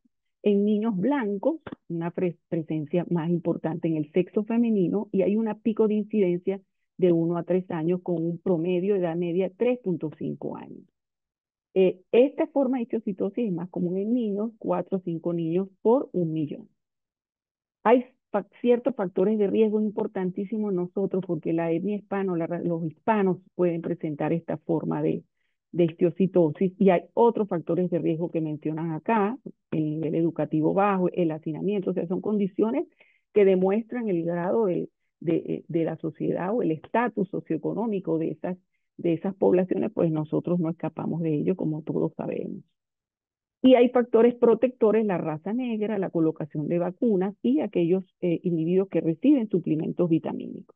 en niños blancos, una presencia más importante en el sexo femenino y hay una pico de incidencia de 1 a 3 años con un promedio de edad media 3.5 años. Esta forma de histiocytosis es más común en niños, 4 o 5 niños por 1 millón. Hay ciertos factores de riesgo importantísimos en nosotros porque la etnia hispana, los hispanos pueden presentar esta forma de histiocytosis y hay otros factores de riesgo que mencionan acá: el nivel educativo bajo, el hacinamiento, o sea, son condiciones que demuestran el grado de la sociedad o el estatus socioeconómico de esas poblaciones, pues nosotros no escapamos de ello, como todos sabemos. Y hay factores protectores: la raza negra, la colocación de vacunas y aquellos individuos que reciben suplementos vitamínicos.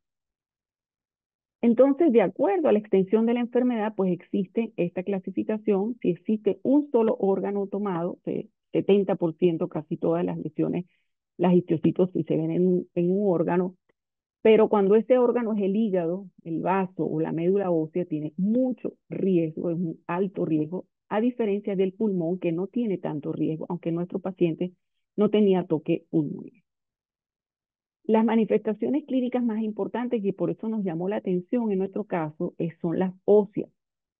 Entonces, de acuerdo a la extensión de la enfermedad, pues existe esta clasificación. Si existe un solo órgano tomado, 70% casi todas las lesiones, las histiocytosis se ven en un órgano, pero cuando ese órgano es el hígado, el vaso o la médula ósea, tiene mucho riesgo, es un alto riesgo, a diferencia del pulmón, que no tiene tanto riesgo, aunque nuestro paciente no tenía toque pulmonar. Las manifestaciones clínicas más importantes, y por eso nos llamó la atención en nuestro caso, son las óseas,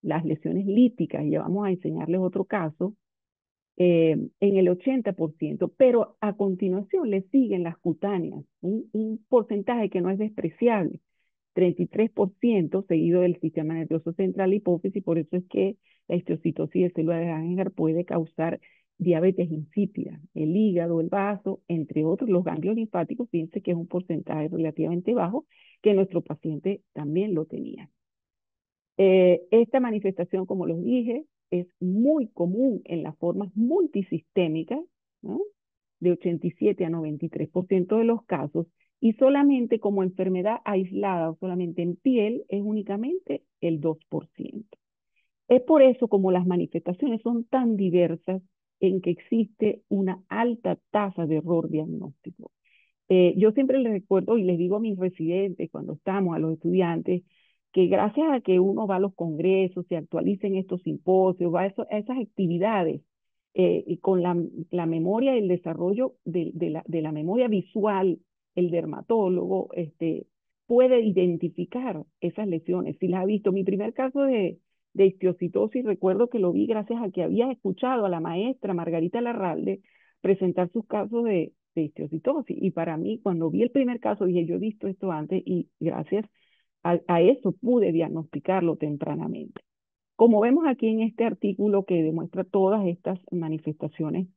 las lesiones líticas, y ya vamos a enseñarles otro caso, en el 80%, pero a continuación le siguen las cutáneas, un porcentaje que no es despreciable, 33%, seguido del sistema nervioso central, hipófisis. Por eso es que la histiocytosis de células de Langerhans puede causar diabetes insípida, el hígado, el vaso, entre otros, los ganglios linfáticos. Fíjense que es un porcentaje relativamente bajo, que nuestro paciente también lo tenía. Esta manifestación, como les dije, es muy común en las formas multisistémicas, ¿no?, de 87 a 93% de los casos, y solamente como enfermedad aislada o solamente en piel es únicamente el 2%. Es por eso como las manifestaciones son tan diversas en que existe una alta tasa de error diagnóstico. Yo siempre les recuerdo y les digo a mis residentes cuando estamos, a los estudiantes, que gracias a que uno va a los congresos, se actualiza en estos simposios, va a esas actividades, y con la memoria y el desarrollo de la memoria visual, el dermatólogo puede identificar esas lesiones. Si las ha visto, mi primer caso de histiocytosis, recuerdo que lo vi gracias a que había escuchado a la maestra Margarita Larralde presentar sus casos de histiocytosis. Y para mí, cuando vi el primer caso, dije, yo he visto esto antes y gracias a eso pude diagnosticarlo tempranamente. Como vemos aquí en este artículo que demuestra todas estas manifestaciones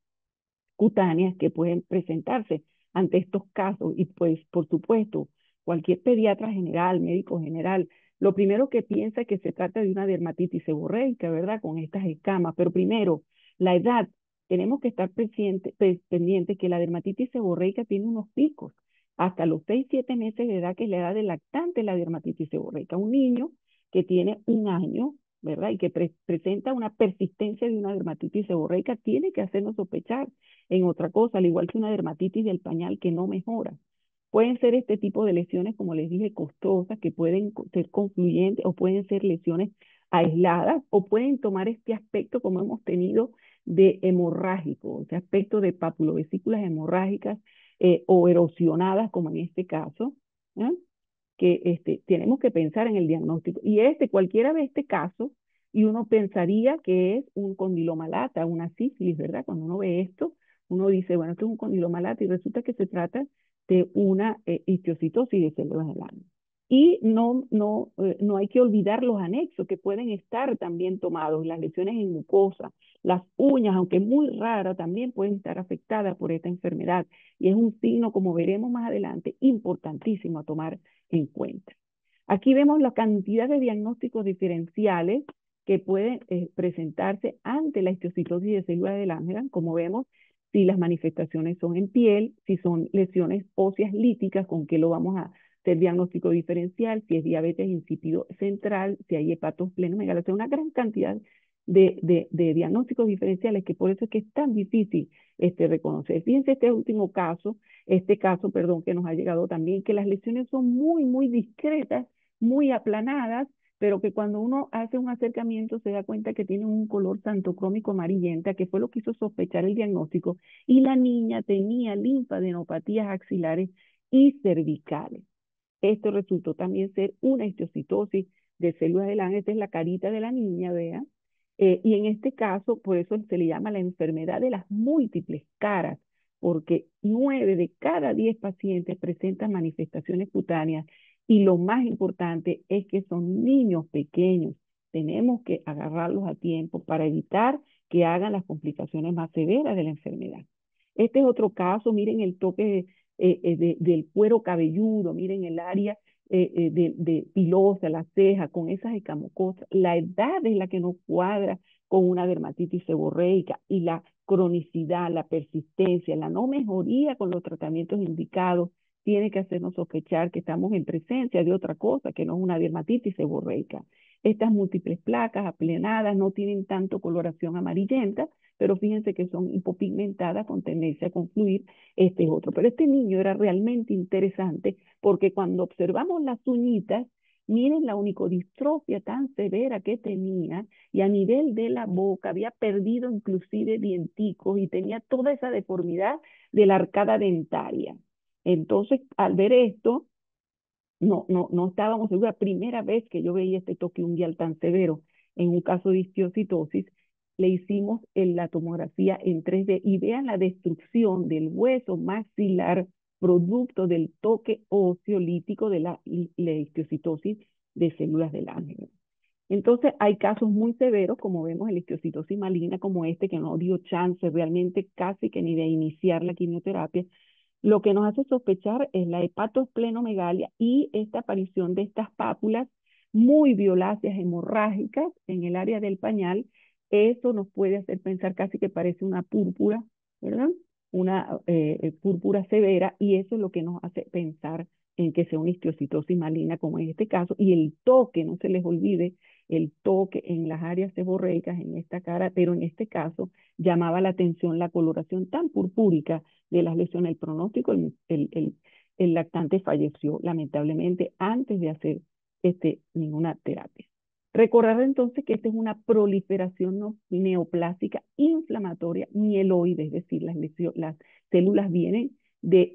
cutáneas que pueden presentarse ante estos casos y pues por supuesto cualquier pediatra general, médico general, lo primero que piensa es que se trata de una dermatitis seborreica, ¿verdad? Con estas escamas, pero primero, la edad, tenemos que estar pendientes que la dermatitis seborreica tiene unos picos, hasta los 6, 7 meses de edad, que es la edad del lactante, la dermatitis seborreica. Un niño que tiene 1 año, ¿verdad? Y que presenta una persistencia de una dermatitis seborreica, tiene que hacernos sospechar en otra cosa, al igual que una dermatitis del pañal que no mejora. Pueden ser este tipo de lesiones, como les dije, costosas, que pueden ser confluyentes o pueden ser lesiones aisladas o pueden tomar este aspecto como hemos tenido de hemorrágico, este aspecto de papulovesículas hemorrágicas o erosionadas, como en este caso, ¿eh? Que tenemos que pensar en el diagnóstico. Y cualquiera ve este caso y uno pensaría que es un condiloma lata, una sífilis, ¿verdad? Cuando uno ve esto, uno dice, bueno, esto es un condiloma lata y resulta que se trata de una histiocytosis de células del ano. Y no hay que olvidar los anexos que pueden estar también tomados, las lesiones en mucosa, las uñas, aunque muy raras, también pueden estar afectadas por esta enfermedad. Y es un signo, como veremos más adelante, importantísimo a tomar en cuenta. Aquí vemos la cantidad de diagnósticos diferenciales que pueden presentarse ante la histiocytosis de células de Langerhans, como vemos, si las manifestaciones son en piel, si son lesiones óseas líticas, con qué lo vamos a hacer diagnóstico diferencial, si es diabetes insípido central, si hay hepatosplenomegalia, una gran cantidad de diagnósticos diferenciales, que por eso es que es tan difícil reconocer. Fíjense este caso, perdón, que nos ha llegado también, que las lesiones son muy, muy discretas, muy aplanadas, pero que cuando uno hace un acercamiento se da cuenta que tiene un color santocrómico amarillenta, que fue lo que hizo sospechar el diagnóstico, y la niña tenía linfadenopatías axilares y cervicales. Esto resultó también ser una histiocytosis de células de Langerhans. Esta es la carita de la niña, vean. Y en este caso, por eso se le llama la enfermedad de las múltiples caras, porque 9 de cada 10 pacientes presentan manifestaciones cutáneas y lo más importante es que son niños pequeños. Tenemos que agarrarlos a tiempo para evitar que hagan las complicaciones más severas de la enfermedad. Este es otro caso, miren el toque del cuero cabelludo, miren el área de pilosa, la ceja, con esas escamocosas. La edad es la que no cuadra con una dermatitis seborreica, y la cronicidad, la persistencia, la no mejoría con los tratamientos indicados tiene que hacernos sospechar que estamos en presencia de otra cosa, que no es una dermatitis seborreica. Estas múltiples placas aplenadas no tienen tanto coloración amarillenta, pero fíjense que son hipopigmentadas con tendencia a confluir. Este es otro. Pero este niño era realmente interesante porque cuando observamos las uñitas, miren la onicodistrofia tan severa que tenía, y a nivel de la boca había perdido inclusive dienticos y tenía toda esa deformidad de la arcada dentaria. Entonces, al ver esto, no estábamos seguros. La primera vez que yo veía este toque unguial tan severo en un caso de histiocytosis, le hicimos la tomografía en 3D y vean la destrucción del hueso maxilar producto del toque óseo lítico de la histiocytosis de células del ángel. Entonces, hay casos muy severos, como vemos en la histiocytosis maligna, como este, que no dio chance realmente casi que ni de iniciar la quimioterapia. Lo que nos hace sospechar es la hepatosplenomegalia y esta aparición de estas pápulas muy violáceas hemorrágicas en el área del pañal. Eso nos puede hacer pensar casi que parece una púrpura, ¿verdad? Una púrpura severa, y eso es lo que nos hace pensar en que sea una histiocytosis maligna, como en este caso. Y el toque, no se les olvide, el toque en las áreas seborreicas en esta cara, pero en este caso llamaba la atención la coloración tan purpúrica de las lesiones. El pronóstico, el lactante falleció lamentablemente antes de hacer ninguna terapia. Recordar entonces que esta es una proliferación neoplásica inflamatoria mieloide, es decir, las células vienen de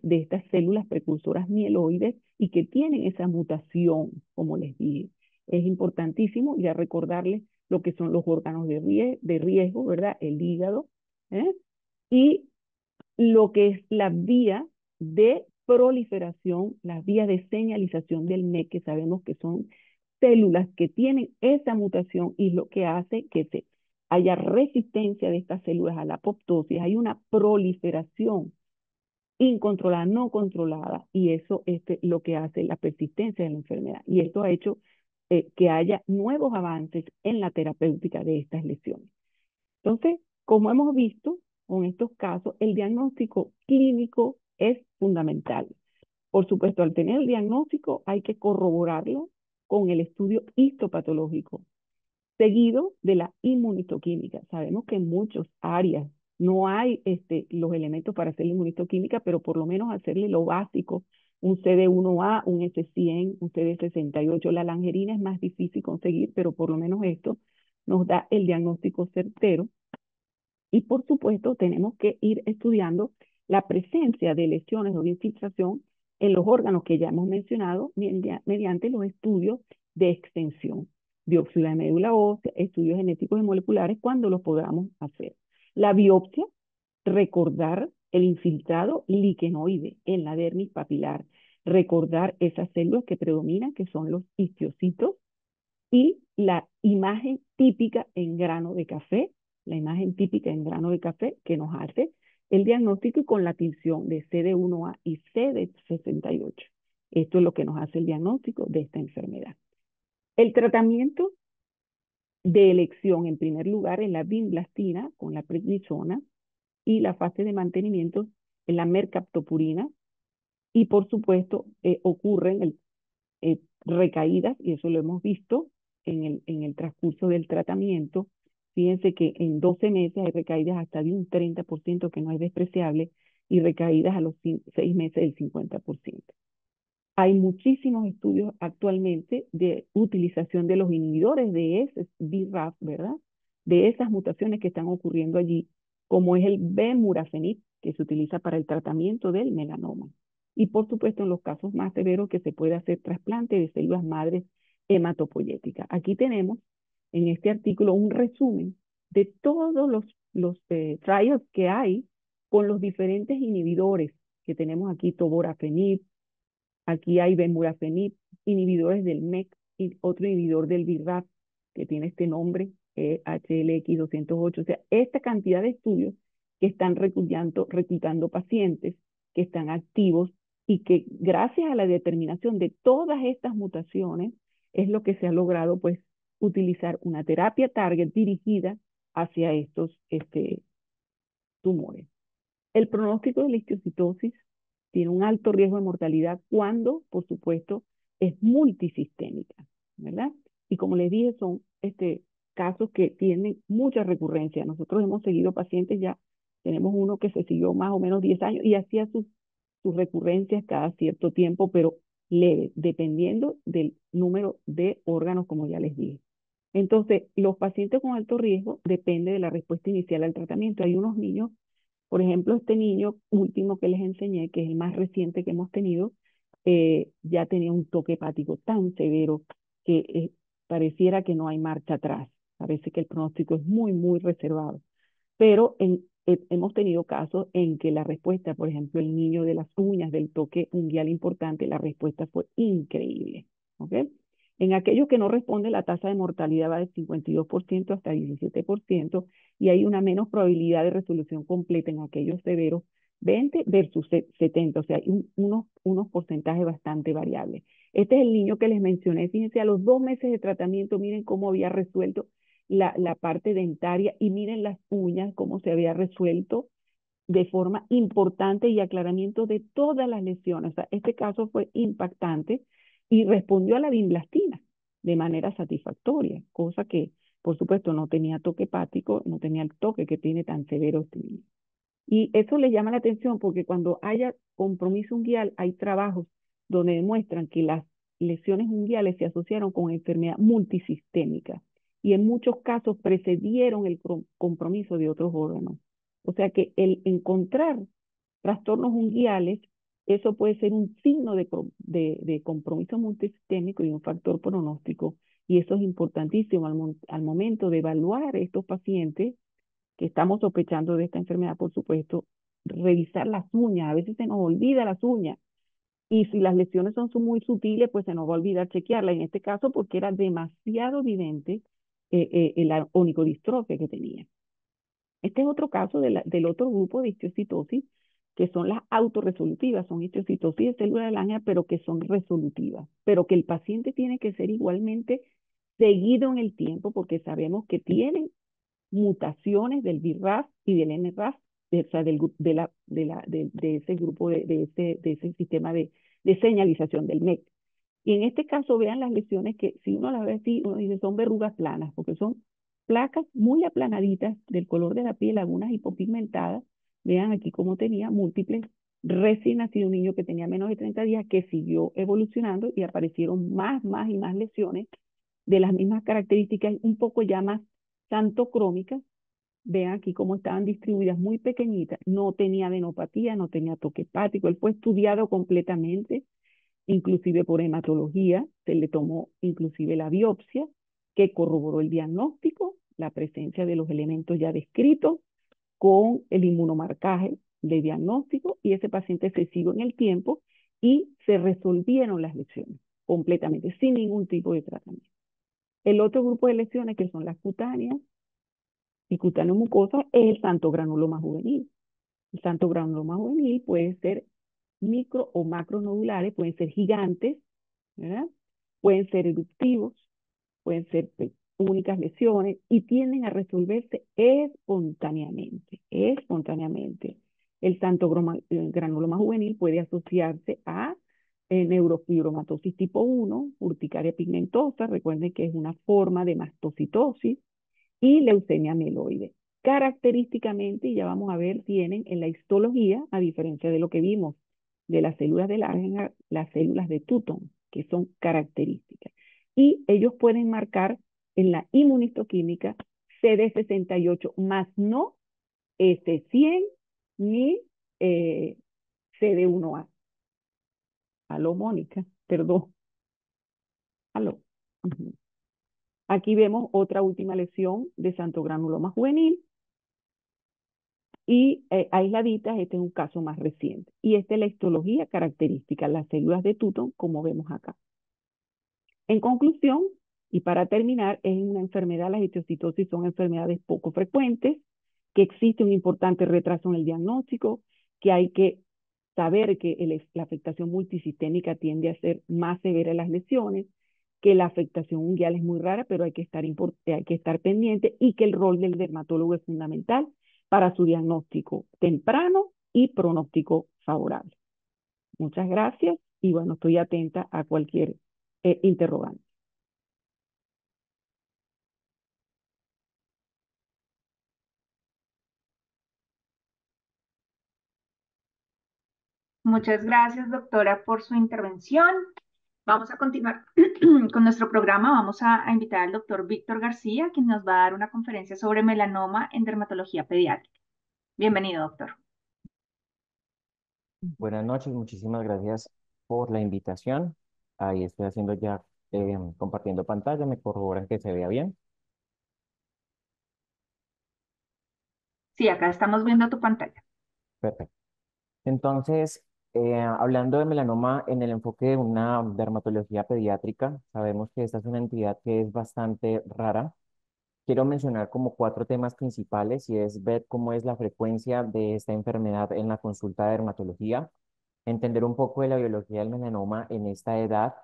estas células precursoras mieloides y que tienen esa mutación, como les dije. Es importantísimo ya recordarles lo que son los órganos de riesgo, ¿verdad? El hígado, ¿eh? Y lo que es la vía de proliferación, la vía de señalización del MEC, que sabemos que son células que tienen esa mutación y lo que hace que haya resistencia de estas células a la apoptosis, hay una proliferación incontrolada, no controlada, y eso es lo que hace la persistencia de la enfermedad. Y esto ha hecho que haya nuevos avances en la terapéutica de estas lesiones. Entonces, como hemos visto con estos casos, el diagnóstico clínico es fundamental. Por supuesto, al tener el diagnóstico hay que corroborarlo con el estudio histopatológico, seguido de la inmunistoquímica. Sabemos que en muchas áreas no hay los elementos para hacer la inmunistoquímica, pero por lo menos hacerle lo básico, un CD1A, un S100, un CD68. La langerina es más difícil conseguir, pero por lo menos esto nos da el diagnóstico certero. Y por supuesto, tenemos que ir estudiando la presencia de lesiones o de infiltración en los órganos que ya hemos mencionado mediante los estudios de extensión, biopsia de médula ósea, estudios genéticos y moleculares cuando los podamos hacer. La biopsia, recordar el infiltrado liquenoide en la dermis papilar, recordar esas células que predominan, que son los histocitos, y la imagen típica en grano de café, la imagen típica en grano de café que nos hace el diagnóstico y con la tinción de CD1A y CD68. Esto es lo que nos hace el diagnóstico de esta enfermedad. El tratamiento de elección, en primer lugar, en la vinblastina con la prednisona y la fase de mantenimiento en la mercaptopurina. Y por supuesto, ocurren recaídas, y eso lo hemos visto en el transcurso del tratamiento. Fíjense que en 12 meses hay recaídas hasta de un 30%, que no es despreciable, y recaídas a los 6 meses del 50%. Hay muchísimos estudios actualmente de utilización de los inhibidores de ese BRAF, ¿verdad? De esas mutaciones que están ocurriendo allí, como es el bemurafenib, que se utiliza para el tratamiento del melanoma. Y por supuesto, en los casos más severos que se puede hacer trasplante de células madres hematopoyéticas. Aquí tenemos en este artículo un resumen de todos los trials que hay con los diferentes inhibidores que tenemos aquí, tovorafenib. Aquí hay bemurafenib, inhibidores del MEK, y otro inhibidor del BRAF, que tiene este nombre, HLX208. O sea, esta cantidad de estudios que están reclutando pacientes que están activos y que gracias a la determinación de todas estas mutaciones es lo que se ha logrado, pues, utilizar una terapia target dirigida hacia estos tumores. El pronóstico de la histiocytosis tiene un alto riesgo de mortalidad cuando, por supuesto, es multisistémica, ¿verdad? Y como les dije, son casos que tienen mucha recurrencia. Nosotros hemos seguido pacientes ya, tenemos uno que se siguió más o menos 10 años y hacía sus recurrencias cada cierto tiempo, pero leve, dependiendo del número de órganos, como ya les dije. Entonces, los pacientes con alto riesgo depende de la respuesta inicial al tratamiento. Hay unos niños, por ejemplo, este niño último que les enseñé, que es el más reciente que hemos tenido, ya tenía un toque hepático tan severo que pareciera que no hay marcha atrás. Parece que el pronóstico es muy, muy reservado. Pero hemos tenido casos en que la respuesta, por ejemplo, el niño de las uñas, del toque unguial importante, la respuesta fue increíble. ¿Ok? En aquellos que no responden, la tasa de mortalidad va del 52% hasta 17%, y hay una menos probabilidad de resolución completa en aquellos severos, 20 versus 70, o sea, hay unos porcentajes bastante variables. Este es el niño que les mencioné. Fíjense, a los 2 meses de tratamiento, miren cómo había resuelto la parte dentaria, y miren las uñas, cómo se había resuelto de forma importante y aclaramiento de todas las lesiones. O sea, este caso fue impactante y respondió a la vinblastina de manera satisfactoria, cosa que, por supuesto, no tenía toque hepático, no tenía el toque que tiene tan severo este niño. Y eso le llama la atención porque cuando haya compromiso unguial, hay trabajos donde demuestran que las lesiones unguiales se asociaron con enfermedad multisistémica y en muchos casos precedieron el compromiso de otros órganos. O sea que el encontrar trastornos unguiales, eso puede ser un signo de compromiso multisistémico y un factor pronóstico. Y eso es importantísimo al momento de evaluar a estos pacientes que estamos sospechando de esta enfermedad, por supuesto, revisar las uñas. A veces se nos olvida las uñas. Y si las lesiones son muy sutiles, pues se nos va a olvidar chequearla. En este caso, porque era demasiado evidente la onicodistrofia que tenía. Este es otro caso del otro grupo de histiocytosis, que son las autorresolutivas, son histiocytosis de células de Langerhans, pero que son resolutivas, pero que el paciente tiene que ser igualmente seguido en el tiempo, porque sabemos que tienen mutaciones del BRAF y del NRAF, o sea, de ese grupo, de ese sistema de señalización del MEC. Y en este caso, vean las lesiones que, si uno las ve así, uno dice, son verrugas planas, porque son placas muy aplanaditas del color de la piel, algunas hipopigmentadas. Vean aquí cómo tenía múltiples, recién nacido un niño que tenía menos de 30 días, que siguió evolucionando y aparecieron más y más lesiones de las mismas características, un poco ya más xantocrómicas. Vean aquí cómo estaban distribuidas muy pequeñitas, no tenía adenopatía, no tenía toque hepático, él fue estudiado completamente, inclusive por hematología, se le tomó inclusive la biopsia, que corroboró el diagnóstico, la presencia de los elementos ya descritos, con el inmunomarcaje de diagnóstico, y ese paciente se siguió en el tiempo y se resolvieron las lesiones completamente, sin ningún tipo de tratamiento. El otro grupo de lesiones, que son las cutáneas y cutáneo mucosa, es el xantogranuloma juvenil. El xantogranuloma juvenil puede ser micro o macronodulares, pueden ser gigantes, ¿verdad? Pueden ser eruptivos, pueden ser únicas lesiones y tienden a resolverse espontáneamente, espontáneamente. El xantogranuloma juvenil puede asociarse a neurofibromatosis tipo 1, urticaria pigmentosa, recuerden que es una forma de mastocitosis, y leucemia mieloide. Característicamente, y ya vamos a ver, tienen en la histología, a diferencia de lo que vimos de las células de Langerhans, las células de Touton, que son características. Y ellos pueden marcar en la inmunistoquímica CD68, más no S100 ni CD1A. Aló, Mónica, perdón. Aló. Uh-huh. Aquí vemos otra última lesión de xantogranuloma juvenil y aisladitas, este es un caso más reciente. Y esta es la histología característica, las células de Touton, como vemos acá. En conclusión, y para terminar, es una enfermedad, las histiocytosis son enfermedades poco frecuentes, que existe un importante retraso en el diagnóstico, que hay que saber que la afectación multisistémica tiende a ser más severa en las lesiones, que la afectación unguial es muy rara, pero hay que estar pendiente, y que el rol del dermatólogo es fundamental para su diagnóstico temprano y pronóstico favorable. Muchas gracias y bueno, estoy atenta a cualquier interrogante. Muchas gracias, doctora, por su intervención. Vamos a continuar con nuestro programa. Vamos a invitar al doctor Víctor García, quien nos va a dar una conferencia sobre melanoma en dermatología pediátrica. Bienvenido, doctor. Buenas noches, muchísimas gracias por la invitación. Ahí estoy haciendo ya, compartiendo pantalla, me corroboran que se vea bien. Sí, acá estamos viendo tu pantalla. Perfecto. Entonces, hablando de melanoma en el enfoque de una dermatología pediátrica, sabemos que esta es una entidad que es bastante rara. Quiero mencionar como cuatro temas principales y es ver cómo es la frecuencia de esta enfermedad en la consulta de dermatología, entender un poco de la biología del melanoma en esta edad,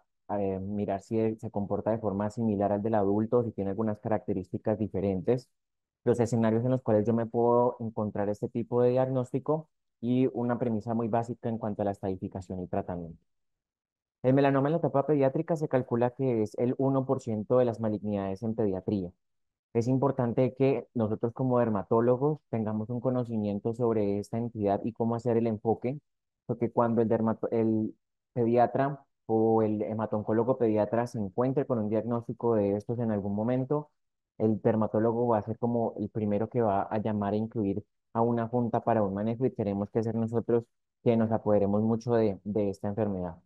mirar si se comporta de forma similar al del adulto, si tiene algunas características diferentes, los escenarios en los cuales yo me puedo encontrar este tipo de diagnóstico y una premisa muy básica en cuanto a la estadificación y tratamiento. El melanoma en la etapa pediátrica se calcula que es el 1% de las malignidades en pediatría. Es importante que nosotros como dermatólogos tengamos un conocimiento sobre esta entidad y cómo hacer el enfoque, porque cuando el pediatra o el hematoncólogo pediatra se encuentre con un diagnóstico de estos en algún momento, el dermatólogo va a ser como el primero que va a llamar a incluir a una junta para un manejo y tenemos que ser nosotros que nos apoderemos mucho de esta enfermedad.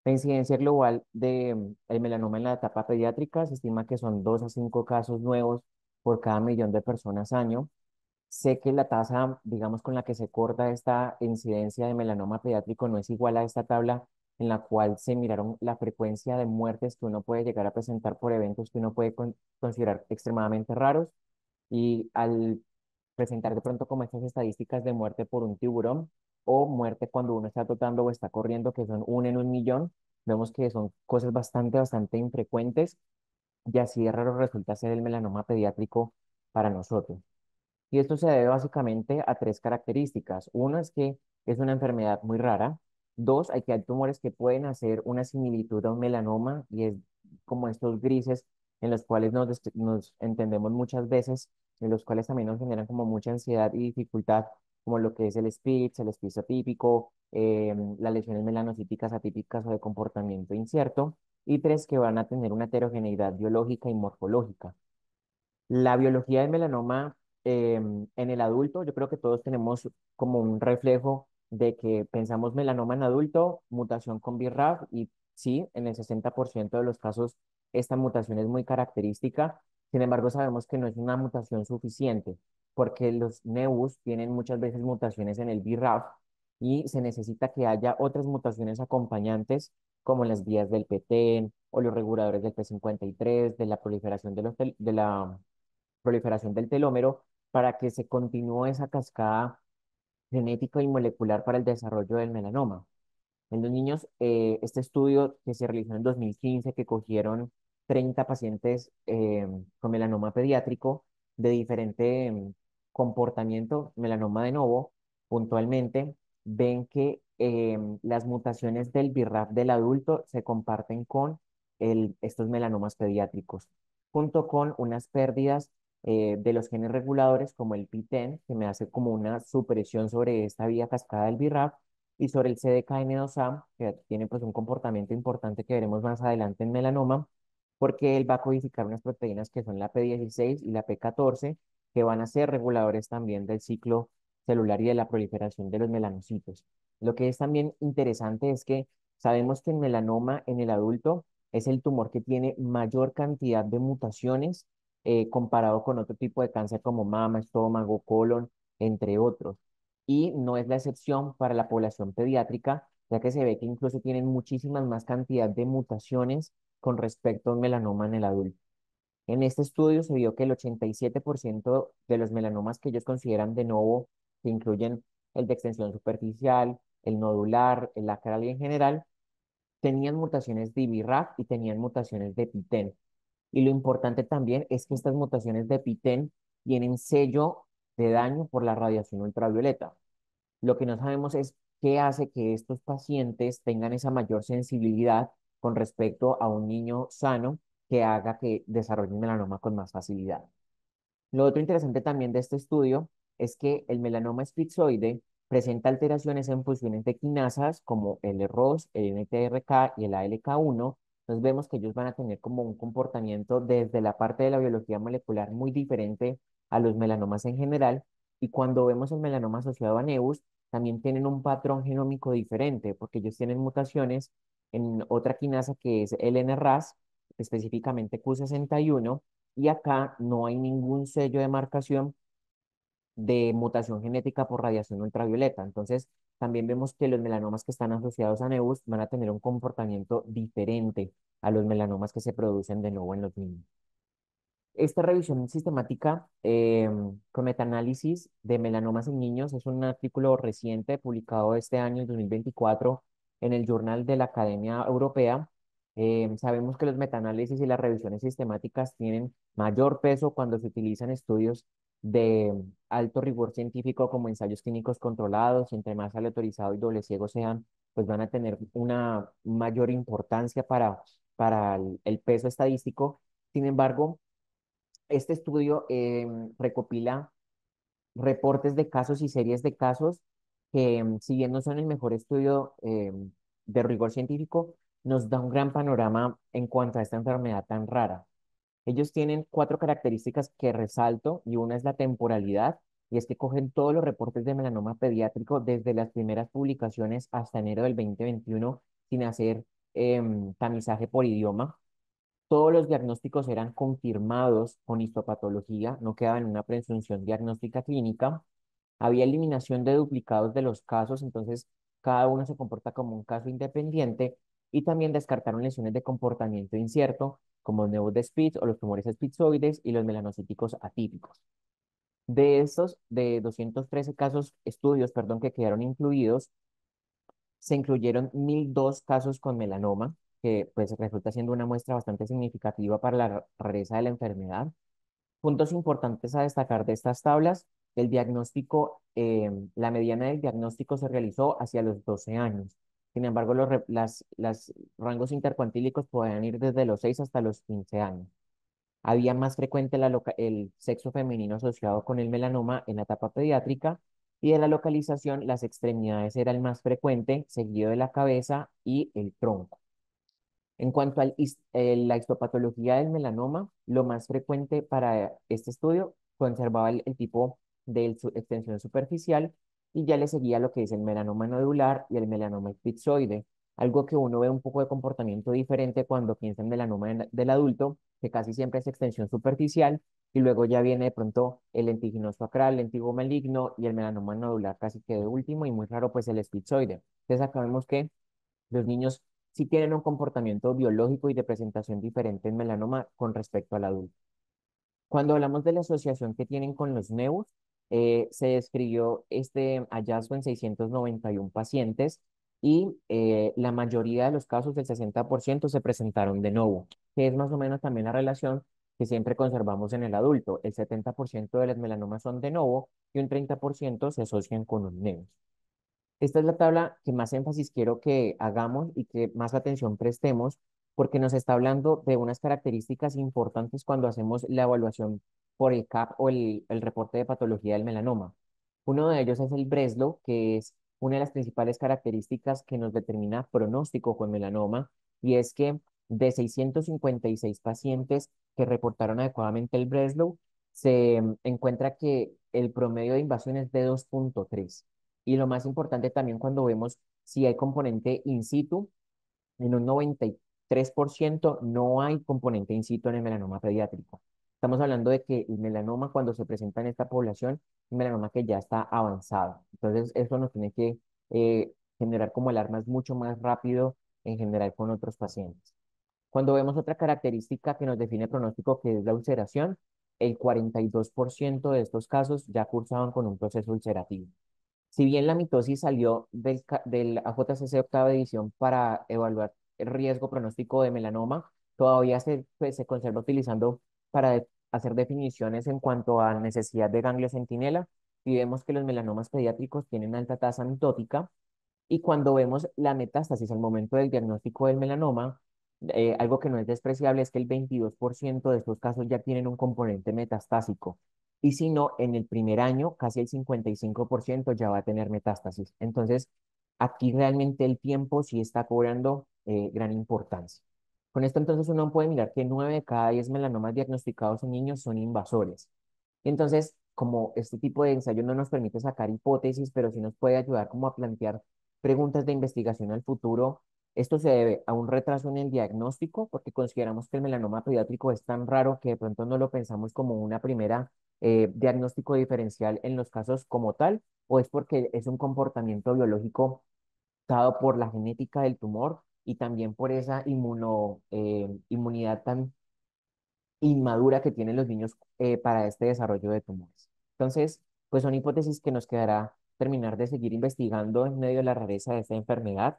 La incidencia global de el melanoma en la etapa pediátrica se estima que son 2 a 5 casos nuevos por cada millón de personas año. Sé que la tasa, digamos, con la que se corta esta incidencia de melanoma pediátrico no es igual a esta tabla en la cual se miraron la frecuencia de muertes que uno puede llegar a presentar por eventos que uno puede considerar extremadamente raros. Y al presentar de pronto como estas estadísticas de muerte por un tiburón o muerte cuando uno está trotando o está corriendo, que son 1 en 1 millón, vemos que son cosas bastante infrecuentes y así de raro resulta ser el melanoma pediátrico para nosotros. Y esto se debe básicamente a tres características. Uno es que es una enfermedad muy rara. Dos, hay tumores que pueden hacer una similitud a un melanoma y es como estos grises en los cuales nos entendemos muchas veces, en los cuales también nos generan como mucha ansiedad y dificultad, como lo que es el SPITZ atípico, las lesiones melanocíticas atípicas o de comportamiento incierto. Y tres, que van a tener una heterogeneidad biológica y morfológica. La biología del melanoma en el adulto, yo creo que todos tenemos como un reflejo de que pensamos melanoma en adulto, mutación con BRAF, y sí, en el 60% de los casos esta mutación es muy característica. Sin embargo, sabemos que no es una mutación suficiente, porque los NEUs tienen muchas veces mutaciones en el BRAF y se necesita que haya otras mutaciones acompañantes, como las vías del PTEN o los reguladores del P53, de la proliferación de la proliferación del telómero para que se continúe esa cascada genética y molecular para el desarrollo del melanoma. En los niños, este estudio que se realizó en 2015, que cogieron 30 pacientes con melanoma pediátrico de diferente comportamiento, melanoma de novo, puntualmente, ven que las mutaciones del BRAF del adulto se comparten con estos melanomas pediátricos, junto con unas pérdidas de los genes reguladores como el PTEN, que me hace como una supresión sobre esta vía cascada del BRAF, y sobre el CDKN2A, que tiene pues un comportamiento importante que veremos más adelante en melanoma, porque él va a codificar unas proteínas que son la P16 y la P14, que van a ser reguladores también del ciclo celular y de la proliferación de los melanocitos. Lo que es también interesante es que sabemos que el melanoma en el adulto es el tumor que tiene mayor cantidad de mutaciones comparado con otro tipo de cáncer como mama, estómago, colon, entre otros. Y no es la excepción para la población pediátrica, ya que se ve que incluso tienen muchísimas más cantidad de mutaciones con respecto a un melanoma en el adulto. En este estudio se vio que el 87% de los melanomas que ellos consideran de novo, que incluyen el de extensión superficial, el nodular, el lateral y en general, tenían mutaciones de BRAF y tenían mutaciones de PTEN. Y lo importante también es que estas mutaciones de PTEN tienen sello de daño por la radiación ultravioleta. Lo que no sabemos es qué hace que estos pacientes tengan esa mayor sensibilidad con respecto a un niño sano que haga que desarrolle un melanoma con más facilidad. Lo otro interesante también de este estudio es que el melanoma esplizoide presenta alteraciones en funciones de quinasas como el ROS, el NTRK y el ALK1. Entonces vemos que ellos van a tener como un comportamiento desde la parte de la biología molecular muy diferente a los melanomas en general. Y cuando vemos el melanoma asociado a NEUS, también tienen un patrón genómico diferente porque ellos tienen mutaciones en otra quinasa que es el NRAS, específicamente Q61, y acá no hay ningún sello de marcación de mutación genética por radiación ultravioleta. Entonces, también vemos que los melanomas que están asociados a NEUS van a tener un comportamiento diferente a los melanomas que se producen de nuevo en los niños. Esta revisión sistemática con metaanálisis de melanomas en niños es un artículo reciente publicado este año, el 2024, en el Journal de la Academia Europea. Sabemos que los metaanálisis y las revisiones sistemáticas tienen mayor peso cuando se utilizan estudios de alto rigor científico como ensayos clínicos controlados, y entre más aleatorizado y doble ciego sean, pues van a tener una mayor importancia para el peso estadístico. Sin embargo, este estudio recopila reportes de casos y series de casos que, si bien no son el mejor estudio de rigor científico, nos da un gran panorama en cuanto a esta enfermedad tan rara. Ellos tienen cuatro características que resalto y una es la temporalidad y es que cogen todos los reportes de melanoma pediátrico desde las primeras publicaciones hasta enero del 2021 sin hacer tamizaje por idioma. Todos los diagnósticos eran confirmados con histopatología, no quedaba en una presunción diagnóstica clínica. Había eliminación de duplicados de los casos, entonces cada uno se comporta como un caso independiente y también descartaron lesiones de comportamiento incierto, como neus de Spitz o los tumores espitzoides y los melanocíticos atípicos. De estos, de 213 casos, estudios, perdón, que quedaron incluidos, se incluyeron 1002 casos con melanoma, que pues resulta siendo una muestra bastante significativa para la rareza de la enfermedad. Puntos importantes a destacar de estas tablas, el diagnóstico, la mediana del diagnóstico se realizó hacia los 12 años. Sin embargo, las rangos intercuantílicos podían ir desde los 6 hasta los 15 años. Había más frecuente el sexo femenino asociado con el melanoma en la etapa pediátrica y de la localización, las extremidades era el más frecuente, seguido de la cabeza y el tronco. En cuanto a la histopatología del melanoma, lo más frecuente para este estudio conservaba el tipo de extensión superficial y ya le seguía lo que es el melanoma nodular y el melanoma epitzoide, algo que uno ve un poco de comportamiento diferente cuando piensa en melanoma del adulto, que casi siempre es extensión superficial, y luego ya viene de pronto el lentiginoso acral, lentigo maligno y el melanoma nodular casi que de último y muy raro pues el epitzoide. Entonces acá vemos que los niños sí tienen un comportamiento biológico y de presentación diferente en melanoma con respecto al adulto. Cuando hablamos de la asociación que tienen con los NEUs, se describió este hallazgo en 691 pacientes y la mayoría de los casos, el 60%, se presentaron de nuevo, que es más o menos también la relación que siempre conservamos en el adulto. El 70% de los melanomas son de nuevo y un 30% se asocian con un NEUs. Esta es la tabla que más énfasis quiero que hagamos y que más atención prestemos, porque nos está hablando de unas características importantes cuando hacemos la evaluación por el CAP o el reporte de patología del melanoma. Uno de ellos es el Breslow, que es una de las principales características que nos determina pronóstico con melanoma, y es que de 656 pacientes que reportaron adecuadamente el Breslow, se encuentra que el promedio de invasión es de 2.3. Y lo más importante también cuando vemos si hay componente in situ, en un 93% no hay componente in situ en el melanoma pediátrico. Estamos hablando de que el melanoma cuando se presenta en esta población, es un melanoma que ya está avanzado. Entonces eso nos tiene que generar como alarmas mucho más rápido en general con otros pacientes. Cuando vemos otra característica que nos define pronóstico, que es la ulceración, el 42% de estos casos ya cursaban con un proceso ulcerativo. Si bien la mitosis salió del AJCC octava edición para evaluar el riesgo pronóstico de melanoma, todavía pues, se conserva utilizando para hacer definiciones en cuanto a necesidad de ganglio centinela y vemos que los melanomas pediátricos tienen alta tasa mitótica y cuando vemos la metástasis al momento del diagnóstico del melanoma, algo que no es despreciable es que el 22% de estos casos ya tienen un componente metastásico. Y si no, en el primer año, casi el 55% ya va a tener metástasis. Entonces, aquí realmente el tiempo sí está cobrando gran importancia. Con esto, entonces, uno puede mirar que 9 de cada 10 melanomas diagnosticados en niños son invasores. Entonces, como este tipo de ensayo no nos permite sacar hipótesis, pero sí nos puede ayudar como a plantear preguntas de investigación al futuro, esto se debe a un retraso en el diagnóstico, porque consideramos que el melanoma pediátrico es tan raro que de pronto no lo pensamos como una primera diagnóstico diferencial en los casos como tal, o es porque es un comportamiento biológico dado por la genética del tumor y también por esa inmunidad tan inmadura que tienen los niños para este desarrollo de tumores. Entonces, pues son hipótesis que nos quedará terminar de seguir investigando en medio de la rareza de esta enfermedad.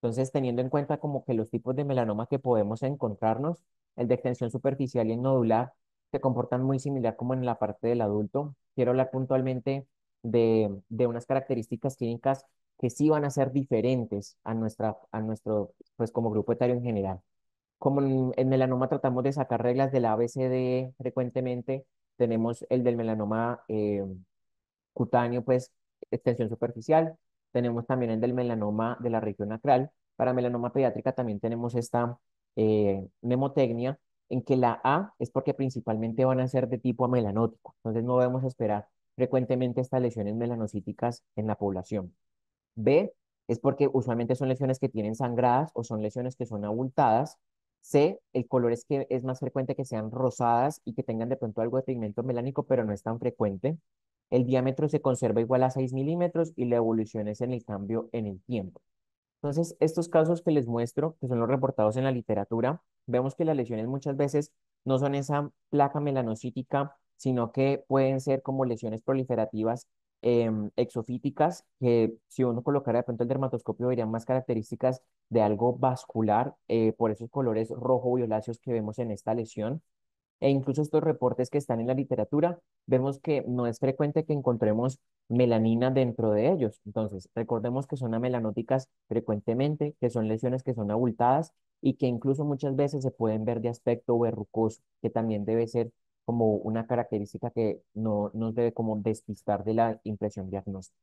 Entonces, teniendo en cuenta como que los tipos de melanoma que podemos encontrarnos, el de extensión superficial y el nodular, se comportan muy similar como en la parte del adulto. Quiero hablar puntualmente de unas características clínicas que sí van a ser diferentes a nuestro, pues como grupo etario en general. Como en melanoma tratamos de sacar reglas del ABCD frecuentemente, tenemos el del melanoma cutáneo, pues extensión superficial, tenemos también el del melanoma de la región acral, para melanoma pediátrica también tenemos esta mnemotecnia en que la A es porque principalmente van a ser de tipo amelanótico, entonces no debemos esperar frecuentemente estas lesiones melanocíticas en la población. B es porque usualmente son lesiones que tienen sangradas o son lesiones que son abultadas. C, el color es que es más frecuente que sean rosadas y que tengan de pronto algo de pigmento melánico, pero no es tan frecuente. El diámetro se conserva igual a 6 milímetros y la evolución es en el cambio en el tiempo. Entonces, estos casos que les muestro, que son los reportados en la literatura, vemos que las lesiones muchas veces no son esa placa melanocítica, sino que pueden ser como lesiones proliferativas exofíticas, que si uno colocara de pronto el dermatoscopio verían más características de algo vascular, por esos colores rojo-violáceos que vemos en esta lesión. E incluso estos reportes que están en la literatura, vemos que no es frecuente que encontremos melanina dentro de ellos. Entonces, recordemos que son amelanóticas frecuentemente, que son lesiones que son abultadas y que incluso muchas veces se pueden ver de aspecto verrucoso, que también debe ser como una característica que no nos debe como despistar de la impresión diagnóstica.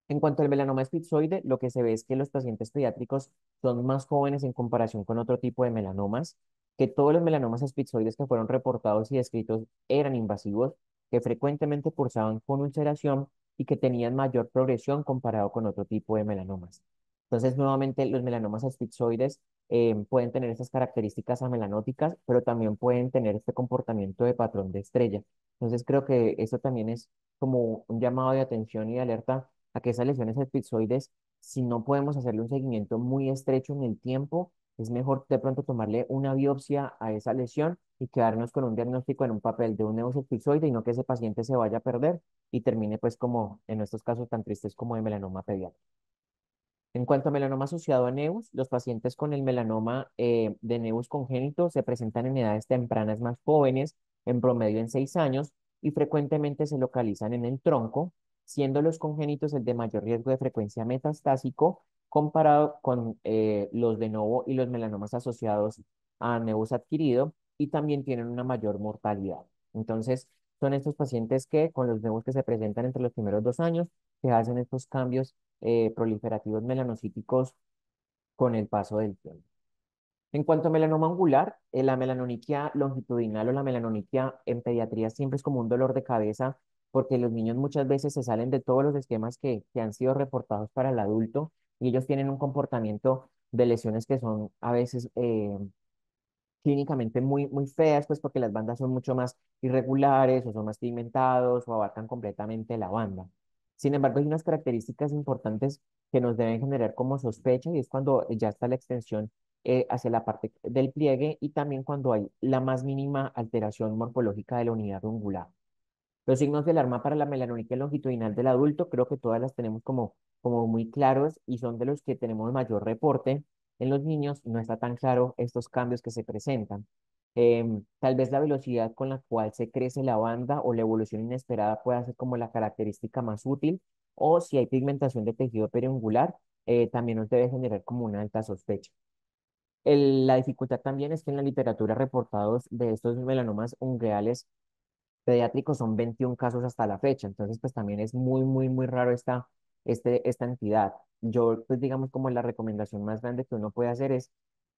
En cuanto al melanoma esquizoide, lo que se ve es que los pacientes pediátricos son más jóvenes en comparación con otro tipo de melanomas, que todos los melanomas esquizoides que fueron reportados y descritos eran invasivos, que frecuentemente cursaban con ulceración y que tenían mayor progresión comparado con otro tipo de melanomas. Entonces, nuevamente, los melanomas esquizoides pueden tener estas características amelanóticas, pero también pueden tener este comportamiento de patrón de estrella. Entonces, creo que eso también es como un llamado de atención y de alerta a que esas lesiones episoides, si no podemos hacerle un seguimiento muy estrecho en el tiempo, es mejor de pronto tomarle una biopsia a esa lesión y quedarnos con un diagnóstico en un papel de un nevus episoide y no que ese paciente se vaya a perder y termine pues como en estos casos tan tristes como de melanoma pediátrico. En cuanto a melanoma asociado a nevus, los pacientes con el melanoma de nevus congénito se presentan en edades tempranas más jóvenes, en promedio en 6 años, y frecuentemente se localizan en el tronco, siendo los congénitos el de mayor riesgo de frecuencia metastásico comparado con los de novo y los melanomas asociados a nevus adquirido, y también tienen una mayor mortalidad. Entonces, son estos pacientes que con los nevus que se presentan entre los primeros 2 años, se hacen estos cambios proliferativos melanocíticos con el paso del tiempo. En cuanto a melanoma angular, la melanoniquia longitudinal o la melanoniquia en pediatría siempre es como un dolor de cabeza porque los niños muchas veces se salen de todos los esquemas que han sido reportados para el adulto y ellos tienen un comportamiento de lesiones que son a veces clínicamente muy feas, pues porque las bandas son mucho más irregulares o son más pigmentados o abarcan completamente la banda. Sin embargo, hay unas características importantes que nos deben generar como sospecha y es cuando ya está la extensión hacia la parte del pliegue y también cuando hay la más mínima alteración morfológica de la unidad ungular. Los signos de alarma para la melanoniquia longitudinal del adulto, creo que todas las tenemos como muy claros y son de los que tenemos mayor reporte. En los niños no está tan claro estos cambios que se presentan. Tal vez la velocidad con la cual se crece la banda o la evolución inesperada pueda ser como la característica más útil, o si hay pigmentación de tejido periungular, también nos debe generar como una alta sospecha. La dificultad también es que en la literatura reportados de estos melanomas ungueales pediátricos son 21 casos hasta la fecha, entonces pues también es muy raro esta entidad. Yo pues digamos como la recomendación más grande que uno puede hacer es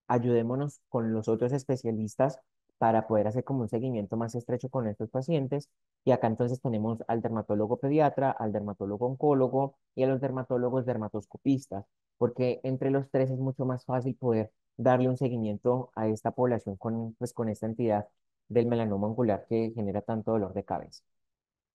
ayudémonos con los otros especialistas para poder hacer como un seguimiento más estrecho con estos pacientes. Y acá entonces tenemos al dermatólogo pediatra, al dermatólogo oncólogo y a los dermatólogos dermatoscopistas, porque entre los tres es mucho más fácil poder darle un seguimiento a esta población pues, con esta entidad del melanoma angular que genera tanto dolor de cabeza.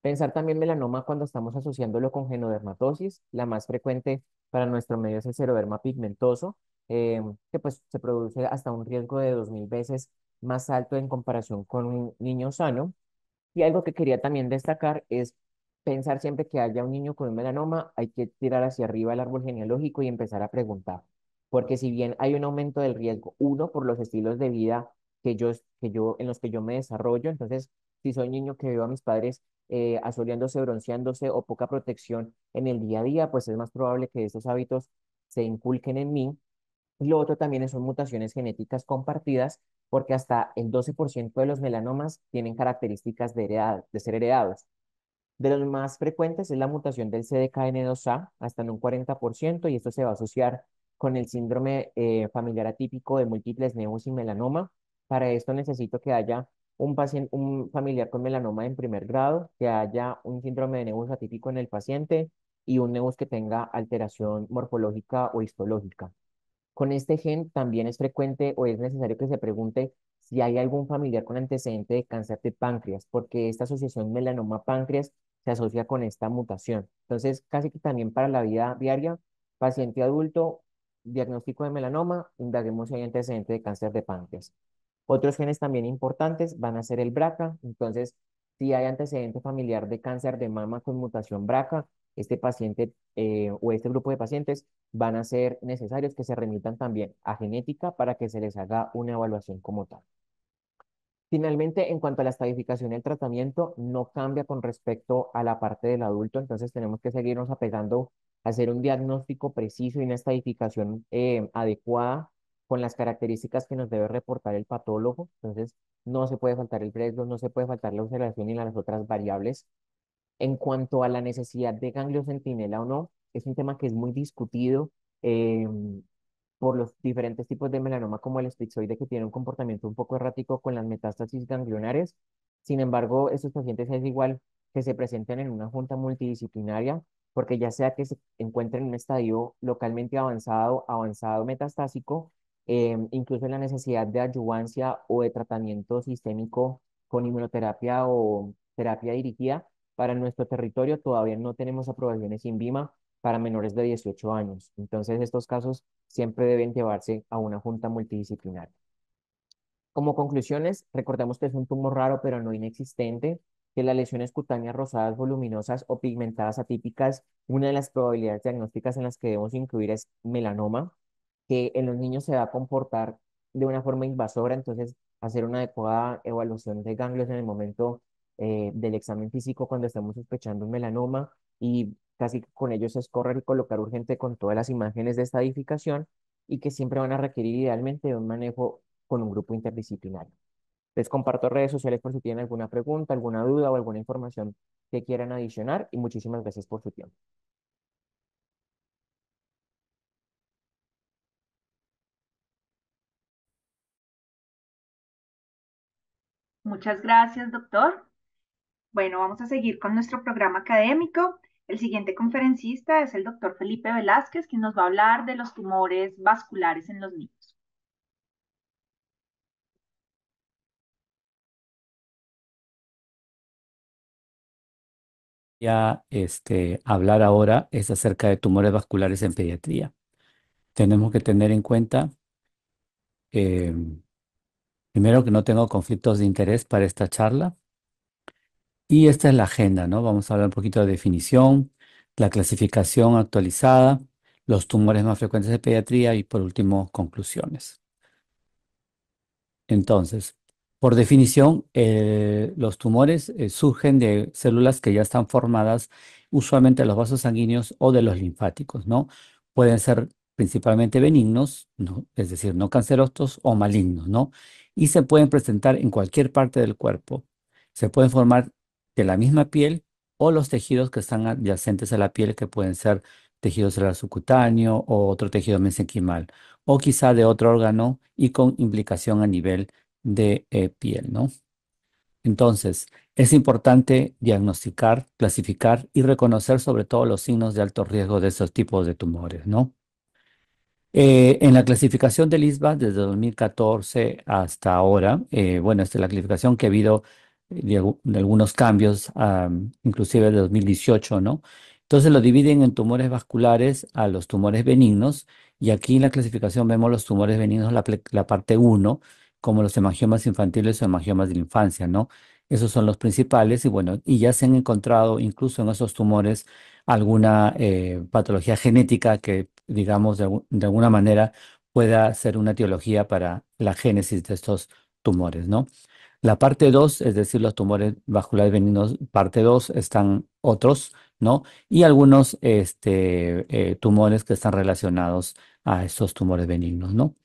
Pensar también melanoma cuando estamos asociándolo con genodermatosis. La más frecuente para nuestro medio es el seroderma pigmentoso, que pues se produce hasta un riesgo de 2000 veces más alto en comparación con un niño sano. Y algo que quería también destacar es pensar siempre que haya un niño con un melanoma, hay que tirar hacia arriba el árbol genealógico y empezar a preguntar. Porque si bien hay un aumento del riesgo, uno, por los estilos de vida en los que yo me desarrollo, entonces, si soy niño que veo a mis padres asoleándose, bronceándose o poca protección en el día a día, pues es más probable que estos hábitos se inculquen en mí. Y lo otro también son mutaciones genéticas compartidas, porque hasta el 12% de los melanomas tienen características de ser heredados. De los más frecuentes es la mutación del CDKN2A, hasta en un 40%, y esto se va a asociar con el síndrome familiar atípico de múltiples nevus y melanoma. Para esto necesito que haya un paciente, un familiar con melanoma en primer grado, que haya un síndrome de nevus atípico en el paciente y un nevus que tenga alteración morfológica o histológica. Con este gen también es frecuente o es necesario que se pregunte si hay algún familiar con antecedente de cáncer de páncreas, porque esta asociación melanoma-páncreas se asocia con esta mutación. Entonces, casi que también para la vida diaria, paciente adulto, diagnóstico de melanoma, indaguemos si hay antecedente de cáncer de páncreas. Otros genes también importantes van a ser el BRCA. Entonces, si hay antecedente familiar de cáncer de mama con mutación BRCA, este paciente o este grupo de pacientes van a ser necesarios que se remitan también a genética para que se les haga una evaluación como tal. Finalmente, en cuanto a la estadificación y el tratamiento, no cambia con respecto a la parte del adulto, entonces tenemos que seguirnos apegando a hacer un diagnóstico preciso y una estadificación adecuada con las características que nos debe reportar el patólogo. Entonces, no se puede faltar el fresco, no se puede faltar la observación y las otras variables. En cuanto a la necesidad de ganglio centinela o no, es un tema que es muy discutido. Por los diferentes tipos de melanoma como el esplizoide que tiene un comportamiento un poco errático con las metástasis ganglionares. Sin embargo, estos pacientes es igual que se presenten en una junta multidisciplinaria, porque ya sea que se encuentren en un estadio localmente avanzado, avanzado metastásico, incluso en la necesidad de adyuvancia o de tratamiento sistémico con inmunoterapia o terapia dirigida, para nuestro territorio todavía no tenemos aprobaciones INVIMA para menores de 18 años. Entonces, estos casos siempre deben llevarse a una junta multidisciplinaria. Como conclusiones, recordemos que es un tumor raro pero no inexistente, que las lesiones cutáneas rosadas, voluminosas o pigmentadas atípicas, una de las probabilidades diagnósticas en las que debemos incluir es melanoma, que en los niños se va a comportar de una forma invasora, entonces hacer una adecuada evaluación de ganglios en el momento del examen físico cuando estamos sospechando un melanoma y casi con ellos es correr y colocar urgente con todas las imágenes de estadificación y que siempre van a requerir idealmente de un manejo con un grupo interdisciplinario. Les comparto redes sociales por si tienen alguna pregunta, alguna duda o alguna información que quieran adicionar y muchísimas gracias por su tiempo. Muchas gracias, doctor. Bueno, vamos a seguir con nuestro programa académico. El siguiente conferencista es el doctor Felipe Velázquez, quien nos va a hablar de los tumores vasculares en los niños. Hablar ahora es acerca de tumores vasculares en pediatría. Tenemos que tener en cuenta, eh, primero, que no tengo conflictos de interés para esta charla. Y esta es la agenda, ¿no? Vamos a hablar un poquito de definición, la clasificación actualizada, los tumores más frecuentes de pediatría y, por último, conclusiones. Entonces, por definición, los tumores surgen de células que ya están formadas usualmente de los vasos sanguíneos o de los linfáticos, ¿no? Pueden ser principalmente benignos, ¿no? Es decir, no cancerosos o malignos, ¿no? Y se pueden presentar en cualquier parte del cuerpo. Se pueden formar de la misma piel o los tejidos que están adyacentes a la piel, que pueden ser tejido celular subcutáneo o otro tejido mesenquimal o quizá de otro órgano y con implicación a nivel de piel, ¿no? Entonces, es importante diagnosticar, clasificar y reconocer sobre todo los signos de alto riesgo de estos tipos de tumores, ¿no? En la clasificación del ISBA desde 2014 hasta ahora, bueno, esta es la clasificación que ha habido de algunos cambios, inclusive de 2018, ¿no? Entonces lo dividen en tumores vasculares a los tumores benignos y aquí en la clasificación vemos los tumores benignos, la parte 1, como los hemangiomas infantiles o hemangiomas de la infancia, ¿no? Esos son los principales y bueno, y ya se han encontrado incluso en esos tumores alguna patología genética que, digamos, de alguna manera pueda ser una etiología para la génesis de estos tumores, ¿no? La parte 2, es decir, los tumores vasculares benignos, parte 2, están otros, ¿no? Y algunos tumores que están relacionados a estos tumores benignos, ¿no?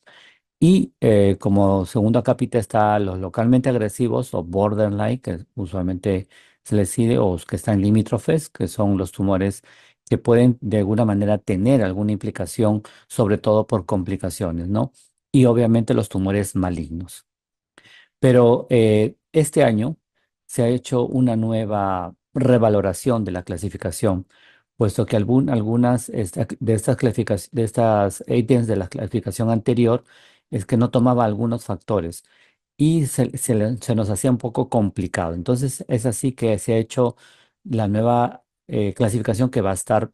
Y como segundo acápite está los localmente agresivos o borderline, que usualmente se les dice, o que están limítrofes, que son los tumores que pueden de alguna manera tener alguna implicación, sobre todo por complicaciones, ¿no? Y obviamente los tumores malignos. Pero este año se ha hecho una nueva revaloración de la clasificación, puesto que algunas de estas ítems de la clasificación anterior es que no tomaba algunos factores y se nos hacía un poco complicado. Entonces es así que se ha hecho la nueva clasificación que va a estar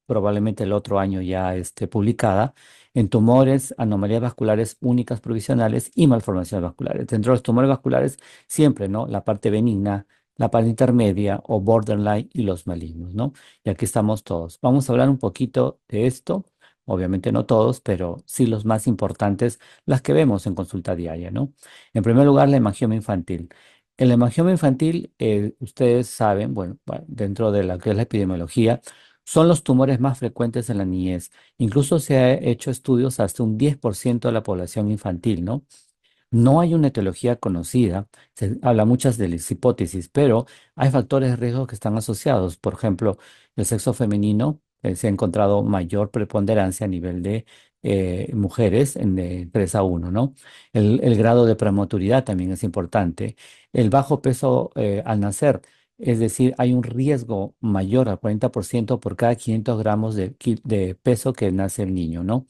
probablemente el otro año ya publicada en tumores, anomalías vasculares únicas provisionales y malformaciones vasculares. Dentro de los tumores vasculares, siempre, ¿no? La parte benigna, la parte intermedia o borderline y los malignos, ¿no? Y aquí estamos todos. Vamos a hablar un poquito de esto, obviamente no todos, pero sí los más importantes, las que vemos en consulta diaria, ¿no? En primer lugar, la hemangioma infantil. El hemangioma infantil, ustedes saben, bueno, dentro de la que es la epidemiología, son los tumores más frecuentes en la niñez. Incluso se ha hecho estudios hasta un 10% de la población infantil, ¿no? No hay una etiología conocida, se habla muchas de las hipótesis, pero hay factores de riesgo que están asociados. Por ejemplo, el sexo femenino, se ha encontrado mayor preponderancia a nivel de mujeres de 3 a 1, ¿no? El grado de prematuridad también es importante. El bajo peso al nacer, es decir, hay un riesgo mayor al 40% por cada 500 gramos de peso que nace el niño, ¿no?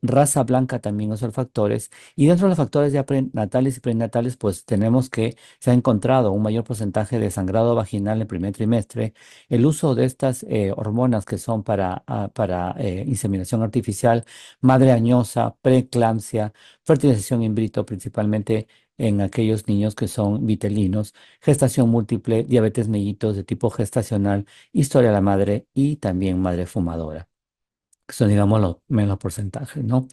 Raza blanca también son factores. Y dentro de los factores ya prenatales y prenatales, pues tenemos que se ha encontrado un mayor porcentaje de sangrado vaginal en el primer trimestre. El uso de estas hormonas que son para inseminación artificial, madre añosa, preeclampsia, fertilización in vitro, principalmente en aquellos niños que son vitelinos, gestación múltiple, diabetes mellitus de tipo gestacional, historia de la madre y también madre fumadora, que son, digamos, los menos porcentajes, ¿no?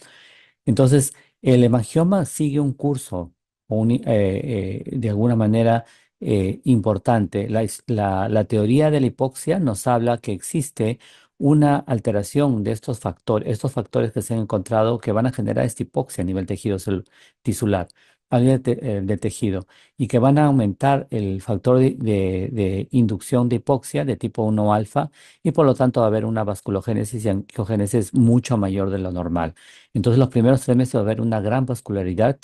Entonces, el hemangioma sigue un curso de alguna manera importante. La teoría de la hipoxia nos habla que existe una alteración de estos factores que se han encontrado que van a generar esta hipoxia a nivel tejido tisular, a nivel del tejido, y que van a aumentar el factor de inducción de hipoxia de tipo 1 alfa, y por lo tanto va a haber una vasculogénesis y angiogénesis mucho mayor de lo normal. Entonces, los primeros 3 meses va a haber una gran vascularidad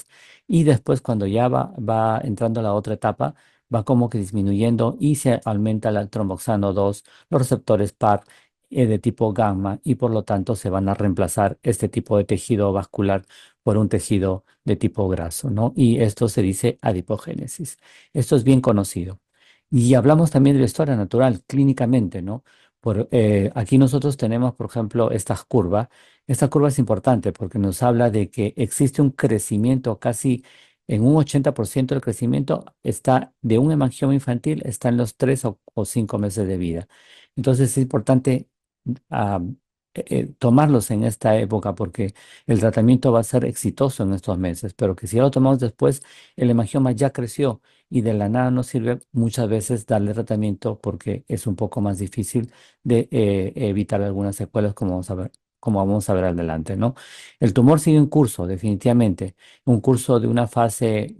y después, cuando ya va entrando a la otra etapa, va como que disminuyendo y se aumenta la tromboxano 2, los receptores PAR de tipo gamma, y por lo tanto se van a reemplazar este tipo de tejido vascular por un tejido de tipo graso, ¿no? Y esto se dice adipogénesis. Esto es bien conocido. Y hablamos también de la historia natural, clínicamente, ¿no? Aquí nosotros tenemos, por ejemplo, estas curvas. Esta curva es importante porque nos habla de que existe un crecimiento casi en un 80% del crecimiento está de un hemangioma infantil, está en los 3 o 5 meses de vida. Entonces es importante ah, tomarlos en esta época porque el tratamiento va a ser exitoso en estos meses, pero que si ya lo tomamos después, el hemangioma ya creció y de la nada no sirve muchas veces darle tratamiento porque es un poco más difícil de evitar algunas secuelas, como vamos a ver adelante, ¿no? El tumor sigue un curso, definitivamente, un curso de una fase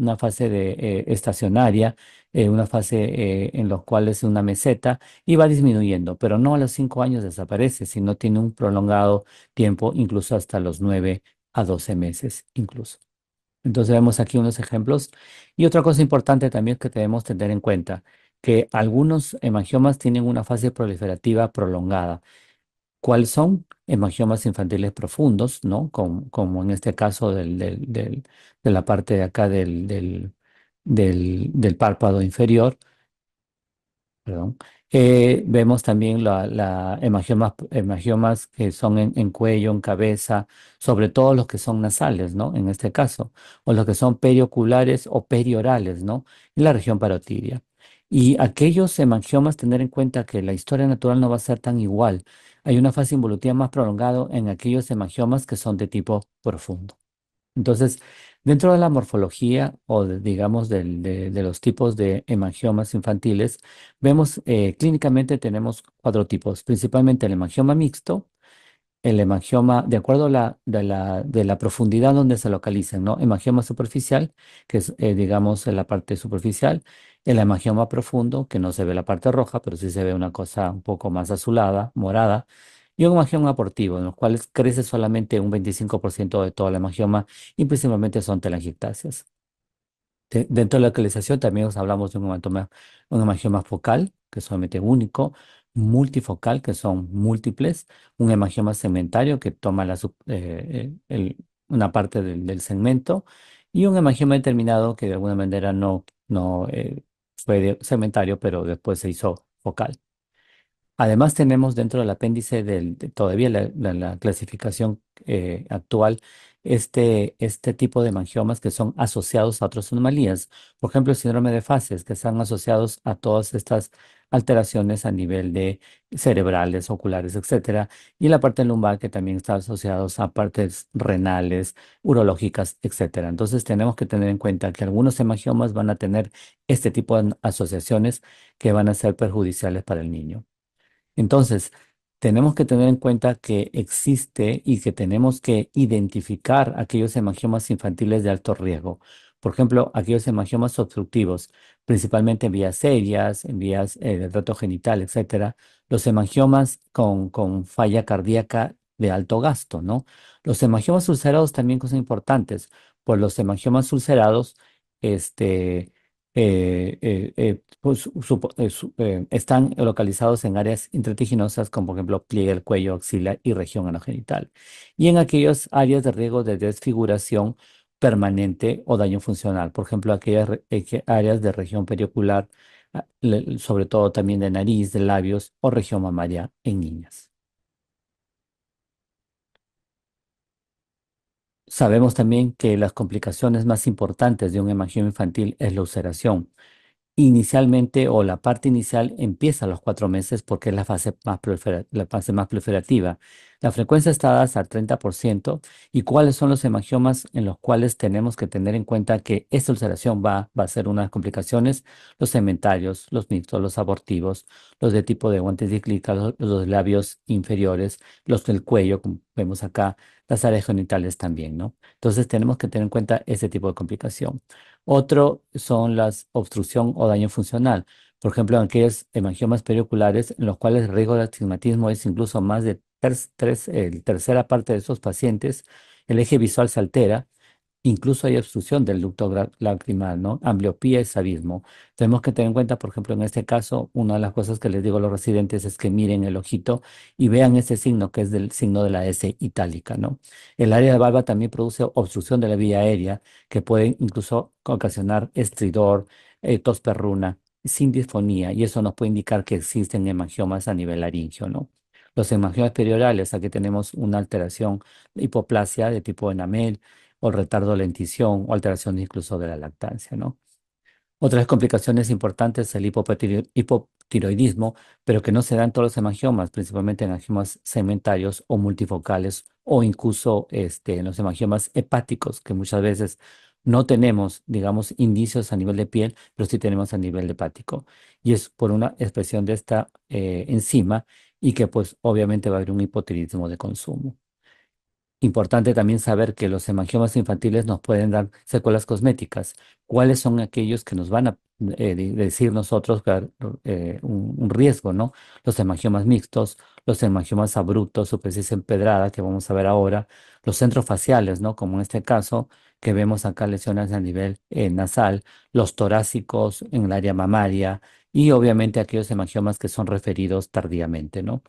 estacionaria, una fase en la cual es una meseta y va disminuyendo, pero no a los 5 años desaparece, sino tiene un prolongado tiempo, incluso hasta los 9 a 12 meses, incluso. Entonces vemos aquí unos ejemplos. Y otra cosa importante también que debemos tener en cuenta, que algunos hemangiomas tienen una fase proliferativa prolongada. ¿Cuáles son? Hemangiomas infantiles profundos, ¿no? Como en este caso de la parte de acá del párpado inferior, perdón. Vemos también hemangiomas que son en cuello, en cabeza, sobre todo los que son nasales, ¿no? En este caso, o los que son perioculares o periorales, ¿no? En la región parotidia. Y aquellos hemangiomas, tener en cuenta que la historia natural no va a ser tan igual. Hay una fase involutiva más prolongada en aquellos hemangiomas que son de tipo profundo. Entonces, dentro de la morfología o digamos de los tipos de hemangiomas infantiles, vemos clínicamente tenemos 4 tipos, principalmente el hemangioma mixto, el hemangioma, de acuerdo a de la profundidad donde se localizan, ¿no? Hemangioma superficial, que es, digamos, la parte superficial, El hemangioma profundo, que no se ve la parte roja, pero sí se ve una cosa un poco más azulada, morada, y un hemangioma abortivo, en los cuales crece solamente un 25% de todo el hemangioma y principalmente son telangiectasias. Dentro de la localización también os hablamos de un hemangioma focal, que es solamente único, multifocal, que son múltiples, un hemangioma segmentario que toma una parte del segmento, y un hemangioma determinado que de alguna manera no fue segmentario, pero después se hizo focal. Además, tenemos dentro del apéndice todavía la clasificación actual, este tipo de hemangiomas que son asociados a otras anomalías. Por ejemplo, el síndrome de fases, que están asociados a todas estas alteraciones a nivel de cerebrales, oculares, etcétera. Y la parte lumbar, que también está asociados a partes renales, urológicas, etcétera. Entonces, tenemos que tener en cuenta que algunos hemangiomas van a tener este tipo de asociaciones que van a ser perjudiciales para el niño. Entonces, tenemos que tener en cuenta que existe y que tenemos que identificar aquellos hemangiomas infantiles de alto riesgo. Por ejemplo, aquellos hemangiomas obstructivos, principalmente en vías aéreas, en vías del tracto genital, etcétera. Los hemangiomas con falla cardíaca de alto gasto, ¿no? Los hemangiomas ulcerados también son importantes, pues los hemangiomas ulcerados, este están localizados en áreas intratiginosas como por ejemplo pliegue del cuello, axila y región anogenital. Y en aquellas áreas de riesgo de desfiguración permanente o daño funcional, por ejemplo, áreas de región periocular, sobre todo también de nariz, de labios o región mamaria en niñas. Sabemos también que las complicaciones más importantes de un hemangioma infantil es la ulceración. Inicialmente o la parte inicial empieza a los 4 meses porque es la fase más proliferativa. La frecuencia está dada al 30%. ¿Y cuáles son los hemangiomas en los cuales tenemos que tener en cuenta que esta ulceración va a ser unas complicaciones? Los segmentarios, los mixtos, los abortivos, los de tipo de guantes cíclica, los labios inferiores, los del cuello, como vemos acá, las áreas genitales también, ¿no? Entonces tenemos que tener en cuenta ese tipo de complicación. Otro son las obstrucción o daño funcional. Por ejemplo, en aquellos hemangiomas perioculares en los cuales el riesgo de astigmatismo es incluso más de tercera parte de esos pacientes, el eje visual se altera, incluso hay obstrucción del ducto lacrimal, ¿no? Ambliopía y estrabismo. Tenemos que tener en cuenta, por ejemplo, en este caso, una de las cosas que les digo a los residentes es que miren el ojito y vean ese signo que es del signo de la S itálica, ¿no? El área de valva también produce obstrucción de la vía aérea que puede incluso ocasionar estridor, tos perruna, sin disfonía, y eso nos puede indicar que existen hemangiomas a nivel laringio, ¿no? Los hemangiomas periorales, aquí tenemos una alteración, hipoplasia de tipo enamel, o retardo de lentición o alteración incluso de la lactancia, ¿no? Otras complicaciones importantes es el hipotiroidismo, pero que no se dan en todos los hemangiomas, principalmente en angiomas segmentarios o multifocales o incluso en los hemangiomas hepáticos, que muchas veces no tenemos, digamos, indicios a nivel de piel, pero sí tenemos a nivel hepático. Y es por una expresión de esta enzima y que pues obviamente va a haber un hipotiroidismo de consumo. Importante también saber que los hemangiomas infantiles nos pueden dar secuelas cosméticas. ¿Cuáles son aquellos que nos van a decir nosotros que, un riesgo, ¿no? Los hemangiomas mixtos, los hemangiomas abruptos, superficie empedrada, que vamos a ver ahora, los centros faciales, ¿no? Como en este caso, que vemos acá lesiones a nivel nasal, los torácicos en el área mamaria y obviamente aquellos hemangiomas que son referidos tardíamente, ¿no?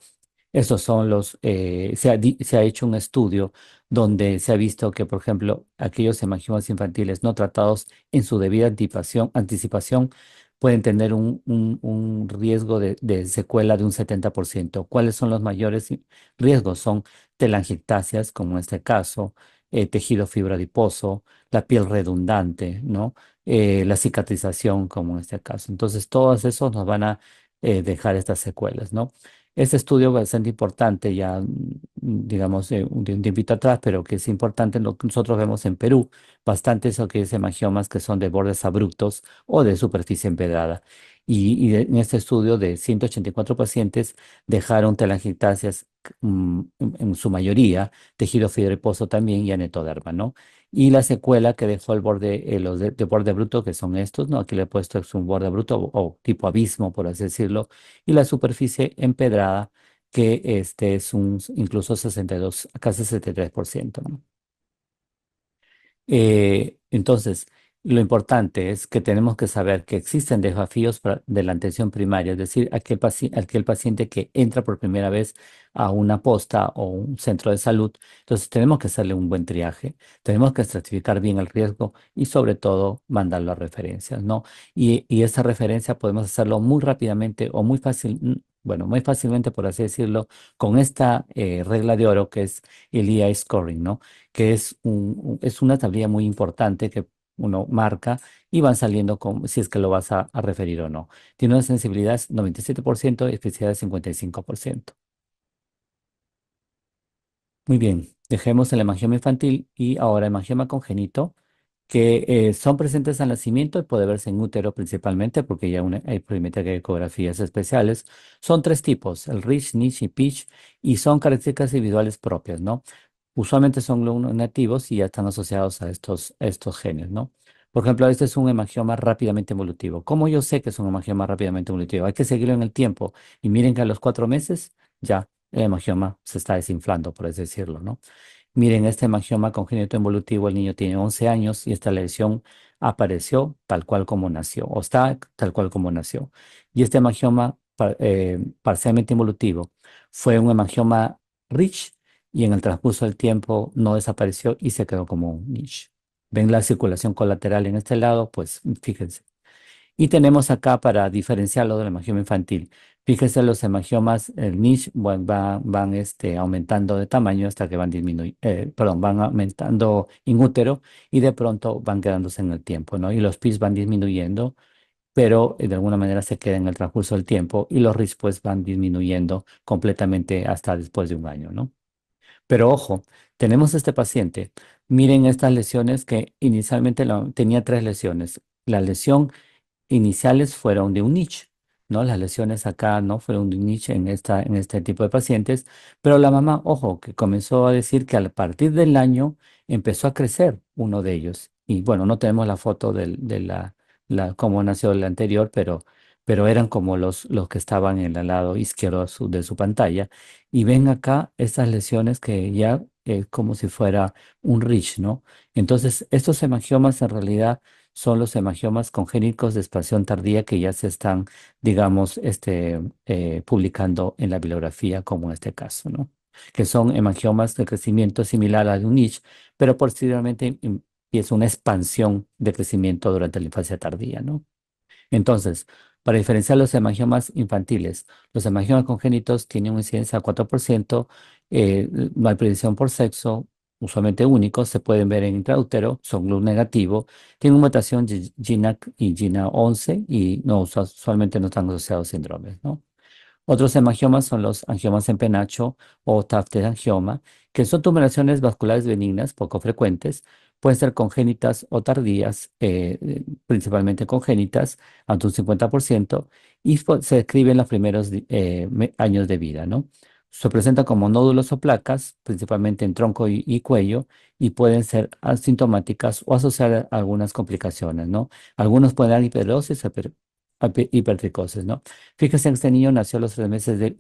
Esos son se ha hecho un estudio donde se ha visto que, por ejemplo, aquellos hemangiomas infantiles no tratados en su debida anticipación pueden tener un riesgo de secuela de un 70%. ¿Cuáles son los mayores riesgos? Son telangiectasias, como en este caso, tejido fibrodiposo, la piel redundante, ¿no? La cicatrización, como en este caso. Entonces, todos esos nos van a dejar estas secuelas, ¿no? Este estudio es bastante importante, ya digamos de un tiempito atrás, pero que es importante lo que nosotros vemos en Perú, bastante eso que es hemangiomas que son de bordes abruptos o de superficie empedrada. En este estudio de 184 pacientes dejaron telangiectasias en su mayoría, tejido fibroso también y anetoderma, ¿no? Y la secuela que dejó el borde, los de borde bruto, que son estos, ¿no? Aquí le he puesto es un borde bruto o tipo abismo, por así decirlo, y la superficie empedrada, que este es un incluso 62, casi 73%, ¿no? Entonces, lo importante es que tenemos que saber que existen desafíos de la atención primaria, es decir, aquel paciente que entra por primera vez a una posta o un centro de salud. Entonces, tenemos que hacerle un buen triaje, tenemos que estratificar bien el riesgo y sobre todo mandarlo a referencias, ¿no? Y esa referencia podemos hacerlo muy rápidamente o muy fácil, bueno, muy fácilmente, por así decirlo, con esta regla de oro que es el EI scoring, ¿no? Que es una tablilla muy importante que uno marca y van saliendo si es que lo vas a referir o no. Tiene una sensibilidad 97% y eficacia 55%. Muy bien, dejemos el hemangioma infantil y ahora el hemangioma congénito, que son presentes al nacimiento y puede verse en útero principalmente, porque ya hay perimetría de ecografías especiales. Son tres tipos, el Rich, Niche y Pitch, y son características individuales propias, ¿no? Usualmente son glóbulos nativos y ya están asociados a estos genes, ¿no? Por ejemplo, este es un hemangioma rápidamente evolutivo. ¿Cómo yo sé que es un hemangioma rápidamente evolutivo? Hay que seguirlo en el tiempo. Y miren que a los 4 meses ya el hemangioma se está desinflando, por así decirlo, ¿no? Miren, este hemangioma congénito involutivo, el niño tiene 11 años y esta lesión apareció tal cual como nació, o está tal cual como nació. Y este hemangioma parcialmente involutivo fue un hemangioma Rich y en el transcurso del tiempo no desapareció y se quedó como un niche. ¿Ven la circulación colateral en este lado? Pues fíjense. Y tenemos acá para diferenciarlo del hemangioma infantil. Fíjense, los hemangiomas, el niche, bueno, van aumentando de tamaño hasta que van disminuyendo, perdón, van aumentando in útero y de pronto van quedándose en el tiempo, ¿no? Y los PIS van disminuyendo, pero de alguna manera se quedan en el transcurso del tiempo y los RIS pues van disminuyendo completamente hasta después de un año, ¿no? Pero ojo, tenemos este paciente. Miren estas lesiones que inicialmente tenía tres lesiones. La lesión iniciales fueron de un niche, ¿no? Las lesiones acá no fueron de un niche en este tipo de pacientes, pero la mamá, ojo, que comenzó a decir que a partir del año empezó a crecer uno de ellos. Y bueno, no tenemos la foto cómo nació el anterior, pero eran como los que estaban en el lado izquierdo de su pantalla. Y ven acá estas lesiones que ya es como si fuera un ridge, ¿no? Entonces, estos hemangiomas en realidad son los hemangiomas congénitos de expansión tardía que ya se están, digamos, publicando en la bibliografía, como en este caso, ¿no? Que son hemangiomas de crecimiento similar al de un niche, pero posteriormente empieza una expansión de crecimiento durante la infancia tardía, ¿no? Entonces, para diferenciar los hemangiomas infantiles, los hemangiomas congénitos tienen una incidencia de 4%, no hay predicción por sexo, usualmente únicos, se pueden ver en intraútero, son gluten negativo, tienen una mutación GINA y GINA11 y no, usualmente no están asociados a síndromes, ¿no? Otros hemangiomas son los angiomas en penacho o tufted angioma, que son tumoraciones vasculares benignas poco frecuentes, pueden ser congénitas o tardías, principalmente congénitas, hasta un 50%, y se describen en los primeros años de vida, ¿no? Se presentan como nódulos o placas, principalmente en tronco y cuello, y pueden ser asintomáticas o asociar a algunas complicaciones, ¿no? Algunos pueden dar hiperdosis, hipertricosis, ¿no? Fíjese que este niño nació a los 3 meses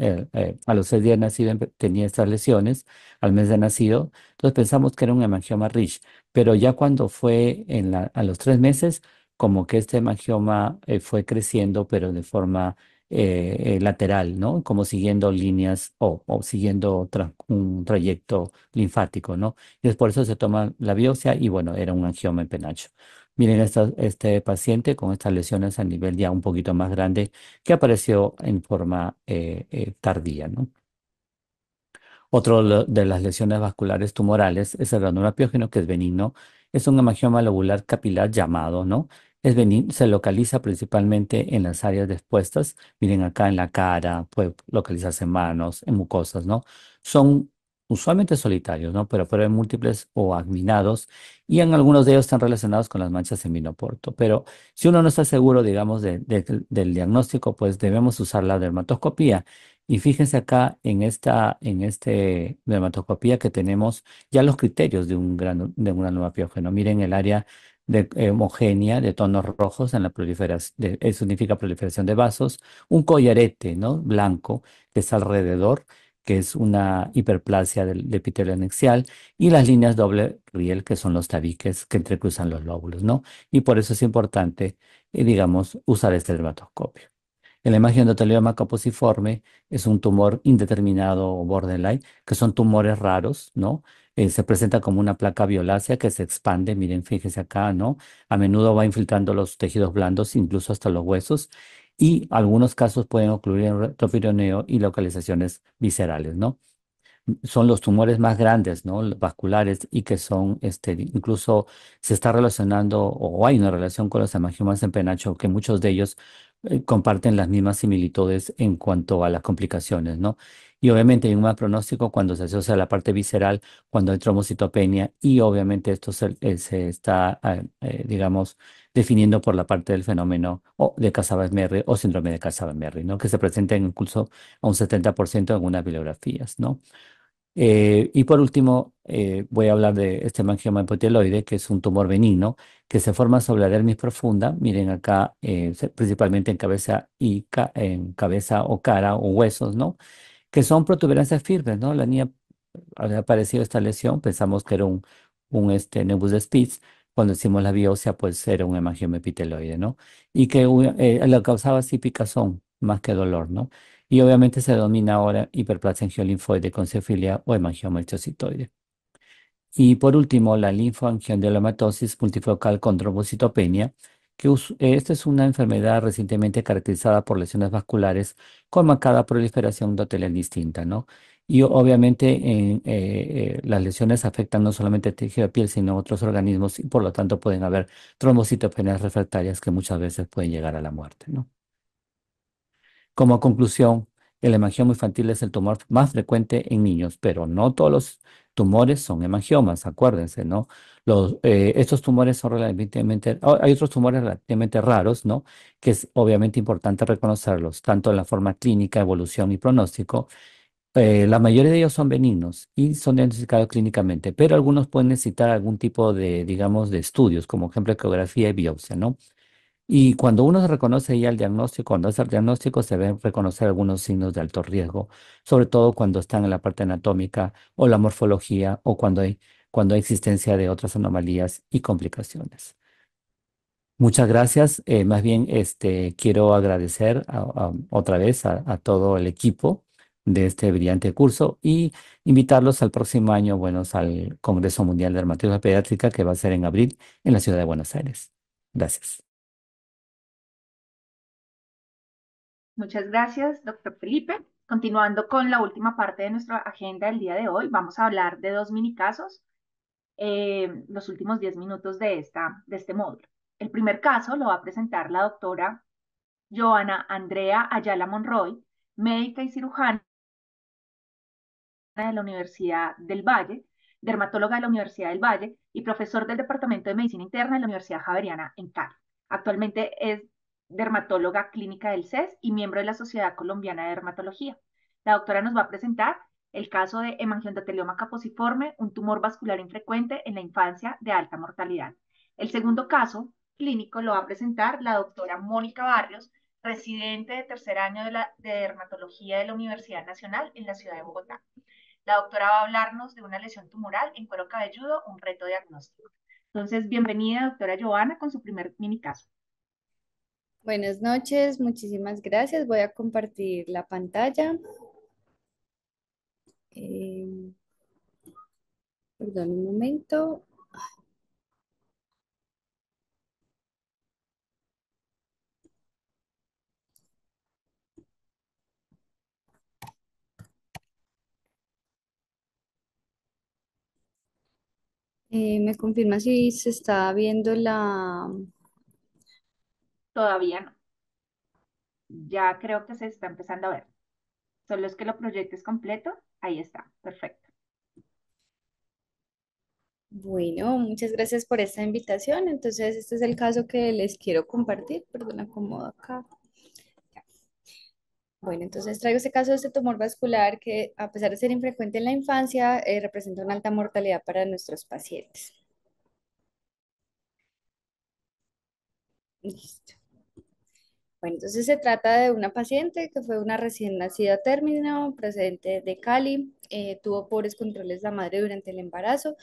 a los 6 días de nacido, tenía estas lesiones al mes de nacido. Entonces pensamos que era un hemangioma Rich, pero ya cuando fue a los 3 meses, como que este hemangioma fue creciendo, pero de forma lateral, ¿no? Como siguiendo líneas o siguiendo un trayecto linfático, ¿no? Y es por eso se toma la biopsia y bueno, era un angioma en penacho. Miren este paciente con estas lesiones a nivel ya un poquito más grande que apareció en forma tardía, ¿no? Otro de las lesiones vasculares tumorales es el granuloma piógeno, que es benigno. Es un hemangioma lobular capilar llamado, ¿no? Es benigno, se localiza principalmente en las áreas expuestas. Miren acá en la cara, puede localizarse en manos, en mucosas, ¿no? Son usualmente solitarios, ¿no? Pero pueden múltiples o agminados, y en algunos de ellos están relacionados con las manchas en vinoporto. Pero si uno no está seguro, digamos, del diagnóstico, pues debemos usar la dermatoscopía. Y fíjense acá en este dermatoscopía que tenemos ya los criterios de un granuloma piógeno. Miren el área homogénea de tonos rojos en la proliferación, eso significa proliferación de vasos, un collarete, ¿no? Blanco que está alrededor, que es una hiperplasia del epitelio anexial, y las líneas doble riel, que son los tabiques que entrecruzan los lóbulos, ¿no? Y por eso es importante, digamos, usar este dermatoscopio. El hemangioma caposiforme es un tumor indeterminado o borderline, que son tumores raros, ¿no? Se presenta como una placa violácea que se expande, miren, fíjense acá, ¿no? A menudo va infiltrando los tejidos blandos, incluso hasta los huesos, y algunos casos pueden ocurrir en retroperoneo y localizaciones viscerales, ¿no? Son los tumores más grandes, ¿no? Los vasculares, y que son, incluso se está relacionando o hay una relación con los hemangiomas en penacho, que muchos de ellos comparten las mismas similitudes en cuanto a las complicaciones, ¿no? Y obviamente hay un mal pronóstico cuando se asocia a la parte visceral, cuando hay trombocitopenia, y obviamente esto se está, digamos, definiendo por la parte del fenómeno o de Casaves-Merry o síndrome de Casaves-Merry, ¿no? Que se presenta incluso a un 70% en algunas bibliografías, ¿no? Y por último, voy a hablar de este hemangioma hipoteloide, que es un tumor benigno que se forma sobre la dermis profunda. Miren acá, principalmente en cabeza en cabeza o cara o huesos, ¿no? Que son protuberancias firmes, ¿no? La niña había aparecido esta lesión, pensamos que era un nevus de Spitz. Cuando hicimos la biopsia, pues era un hemangioma epiteloide, ¿no? Y que le causaba así picazón más que dolor, ¿no? Y obviamente se denomina ahora hiperplasia angiolinfoide con cefilia o hemangioma histiocytoide. Y por último, la linfoangiodinamatosis multifocal con trombocitopenia, esta es una enfermedad recientemente caracterizada por lesiones vasculares con marcada proliferación endotelial distinta, ¿no? Y obviamente las lesiones afectan no solamente el tejido de piel, sino otros organismos, y por lo tanto pueden haber trombocitopenias refractarias que muchas veces pueden llegar a la muerte, ¿no? Como conclusión, el hemangioma infantil es el tumor más frecuente en niños, pero no todos los tumores son hemangiomas, acuérdense, ¿no? Estos tumores son relativamente, hay otros tumores relativamente raros, ¿no? Que es obviamente importante reconocerlos, tanto en la forma clínica, evolución y pronóstico. La mayoría de ellos son benignos y son diagnosticados clínicamente, pero algunos pueden necesitar algún tipo de, digamos, de estudios, como ejemplo ecografía y biopsia, ¿no? Y cuando uno se reconoce ya el diagnóstico, cuando hace el diagnóstico, se ven reconocer algunos signos de alto riesgo, sobre todo cuando están en la parte anatómica o la morfología, o cuando hay existencia de otras anomalías y complicaciones. Muchas gracias. Más bien, quiero agradecer otra vez a todo el equipo de este brillante curso, y invitarlos al próximo año, bueno, al Congreso Mundial de Dermatología Pediátrica, que va a ser en abril en la ciudad de Buenos Aires. Gracias. Muchas gracias, doctor Felipe. Continuando con la última parte de nuestra agenda del día de hoy, vamos a hablar de dos mini casos, los últimos 10 minutos de este módulo. El primer caso lo va a presentar la doctora Joana Andrea Ayala Monroy, médica y cirujana de la Universidad del Valle, dermatóloga de la Universidad del Valle y profesor del Departamento de Medicina Interna de la Universidad Javeriana en Cali. Actualmente es dermatóloga clínica del CES y miembro de la Sociedad Colombiana de Dermatología. La doctora nos va a presentar el caso de hemangiodendotelioma caposiforme, un tumor vascular infrecuente en la infancia de alta mortalidad. El segundo caso clínico lo va a presentar la doctora Mónica Barrios, residente de tercer año de dermatología de la Universidad Nacional en la ciudad de Bogotá. La doctora va a hablarnos de una lesión tumoral en cuero cabelludo, un reto diagnóstico. Entonces, bienvenida, doctora Joana, con su primer mini caso. Buenas noches, muchísimas gracias. Voy a compartir la pantalla. Eh, Perdón un momento. ¿Me confirma si se está viendo la... Todavía no. Ya creo que se está empezando a ver. Solo es que lo proyectes completo. Ahí está. Perfecto. Bueno, muchas gracias por esta invitación. Entonces, este es el caso que les quiero compartir. Perdón, acomodo acá. Bueno, entonces traigo este caso de este tumor vascular que, a pesar de ser infrecuente en la infancia, representa una alta mortalidad para nuestros pacientes. Listo. Bueno, entonces se trata de una paciente que fue una recién nacida a término, procedente de Cali, tuvo pobres controles la madre durante el embarazo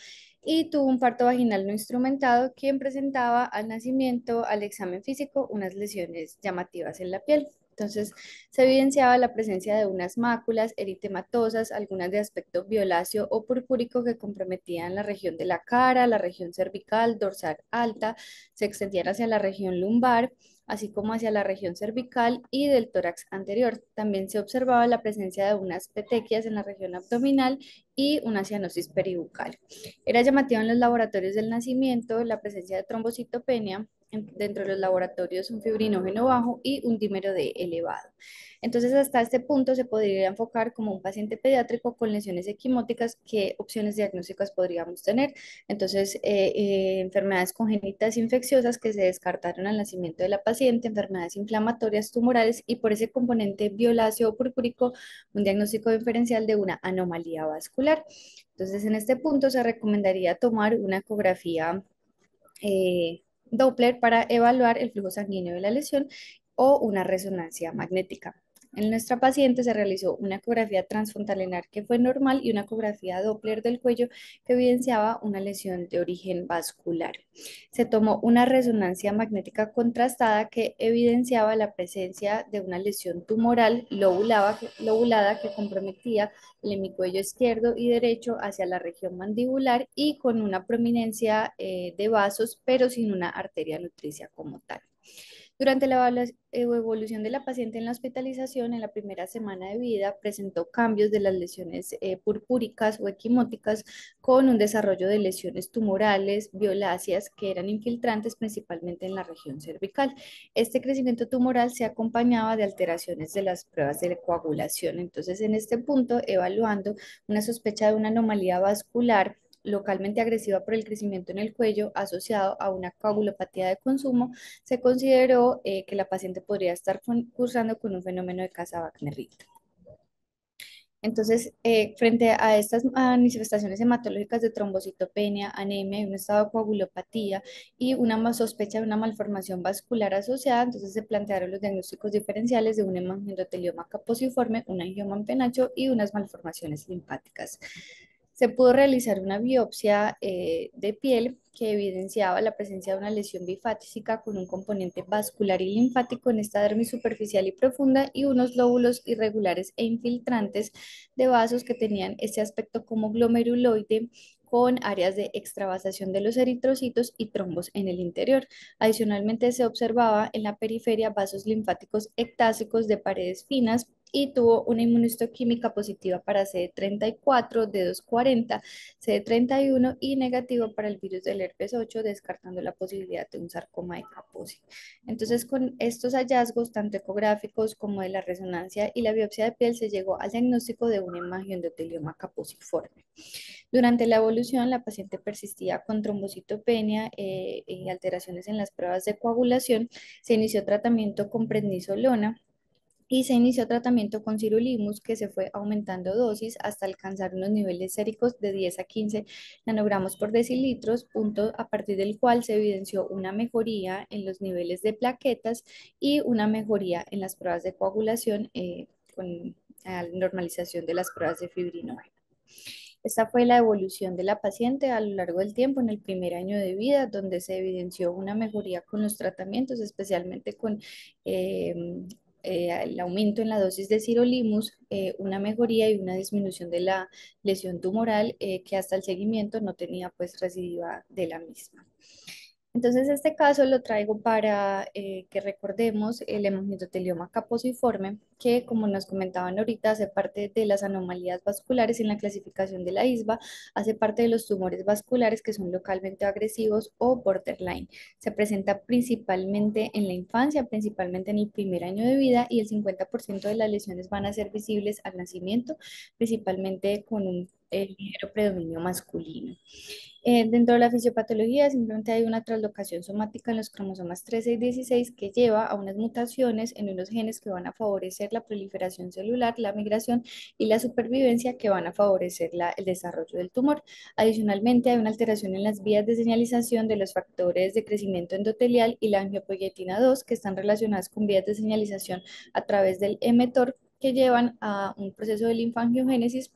y tuvo un parto vaginal no instrumentado, quien presentaba al nacimiento, al examen físico, unas lesiones llamativas en la piel. Entonces se evidenciaba la presencia de unas máculas eritematosas, algunas de aspecto violáceo o purpúrico que comprometían la región de la cara, la región cervical, dorsal alta, se extendían hacia la región lumbar así como hacia la región cervical y del tórax anterior. También se observaba la presencia de unas petequias en la región abdominal y una cianosis peribucal. Era llamativo en los laboratorios del nacimiento la presencia de trombocitopenia, dentro de los laboratorios un fibrinógeno bajo y un dímero D elevado. Entonces, hasta este punto se podría enfocar como un paciente pediátrico con lesiones equimóticas, qué opciones diagnósticas podríamos tener. Entonces, enfermedades congénitas infecciosas que se descartaron al nacimiento de la paciente, enfermedades inflamatorias tumorales y por ese componente violáceo o purpúrico, un diagnóstico diferencial de una anomalía vascular. Entonces, en este punto se recomendaría tomar una ecografía Doppler para evaluar el flujo sanguíneo de la lesión o una resonancia magnética. En nuestra paciente se realizó una ecografía transfrontalenal que fue normal y una ecografía Doppler del cuello que evidenciaba una lesión de origen vascular. Se tomó una resonancia magnética contrastada que evidenciaba la presencia de una lesión tumoral lobulada que comprometía el hemicuello izquierdo y derecho hacia la región mandibular y con una prominencia de vasos, pero sin una arteria nutricia como tal. Durante la evolución de la paciente en la hospitalización, en la primera semana de vida, presentó cambios de las lesiones purpúricas o equimóticas con un desarrollo de lesiones tumorales, violáceas, que eran infiltrantes principalmente en la región cervical. Este crecimiento tumoral se acompañaba de alteraciones de las pruebas de coagulación. Entonces, en este punto, evaluando una sospecha de una anomalía vascular, localmente agresiva por el crecimiento en el cuello asociado a una coagulopatía de consumo, se consideró que la paciente podría estar cursando con un fenómeno de Casa-Wagner-Ritt. Entonces, frente a estas manifestaciones hematológicas de trombocitopenia, anemia y un estado de coagulopatía y una sospecha de una malformación vascular asociada, entonces se plantearon los diagnósticos diferenciales de un hemangioendotelioma caposiforme, un angioma en penacho y unas malformaciones linfáticas. Se pudo realizar una biopsia de piel que evidenciaba la presencia de una lesión bifásica con un componente vascular y linfático en esta dermis superficial y profunda y unos lóbulos irregulares e infiltrantes de vasos que tenían este aspecto como glomeruloide con áreas de extravasación de los eritrocitos y trombos en el interior. Adicionalmente, se observaba en la periferia vasos linfáticos ectásicos de paredes finas y tuvo una inmunohistoquímica positiva para CD34, D240, CD31 y negativo para el virus del herpes 8, descartando la posibilidad de un sarcoma de Kaposi. Entonces, con estos hallazgos, tanto ecográficos como de la resonancia y la biopsia de piel, se llegó al diagnóstico de un hemangioendotelioma caposiforme. Durante la evolución, la paciente persistía con trombocitopenia y alteraciones en las pruebas de coagulación. Se inició tratamiento con prednisolona y se inició tratamiento con sirolimus, que se fue aumentando dosis hasta alcanzar unos niveles séricos de 10 a 15 nanogramos por decilitros, punto a partir del cual se evidenció una mejoría en los niveles de plaquetas y una mejoría en las pruebas de coagulación con la normalización de las pruebas de fibrinógeno. Esta fue la evolución de la paciente a lo largo del tiempo en el primer año de vida, donde se evidenció una mejoría con los tratamientos, especialmente con el aumento en la dosis de sirolimus, una mejoría y una disminución de la lesión tumoral que hasta el seguimiento no tenía pues recidiva de la misma. Entonces, este caso lo traigo para que recordemos el hemangioendotelioma caposiforme, que como nos comentaban ahorita, hace parte de las anomalías vasculares en la clasificación de la ISBA, hace parte de los tumores vasculares que son localmente agresivos o borderline. Se presenta principalmente en la infancia, principalmente en el primer año de vida, y el 50% de las lesiones van a ser visibles al nacimiento, principalmente con un el ligero predominio masculino. Dentro de la fisiopatología simplemente hay una translocación somática en los cromosomas 13 y 16 que lleva a unas mutaciones en unos genes que van a favorecer la proliferación celular, la migración y la supervivencia que van a favorecer el desarrollo del tumor. Adicionalmente hay una alteración en las vías de señalización de los factores de crecimiento endotelial y la angiopoietina 2 que están relacionadas con vías de señalización a través del mTOR que llevan a un proceso de linfangiogénesis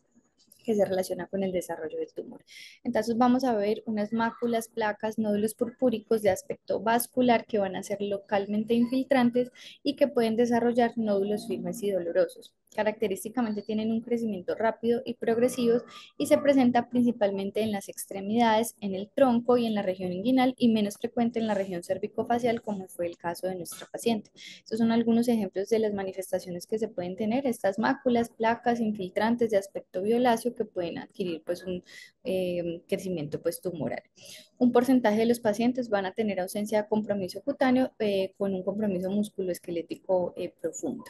que se relaciona con el desarrollo del tumor. Entonces vamos a ver unas máculas, placas, nódulos purpúricos de aspecto vascular que van a ser localmente infiltrantes y que pueden desarrollar nódulos firmes y dolorosos. Característicamente tienen un crecimiento rápido y progresivo y se presenta principalmente en las extremidades, en el tronco y en la región inguinal y menos frecuente en la región cervicofacial como fue el caso de nuestra paciente. Estos son algunos ejemplos de las manifestaciones que se pueden tener, estas máculas, placas, infiltrantes de aspecto violáceo que pueden adquirir pues un crecimiento pues tumoral. Un porcentaje de los pacientes van a tener ausencia de compromiso cutáneo con un compromiso musculoesquelético profundo.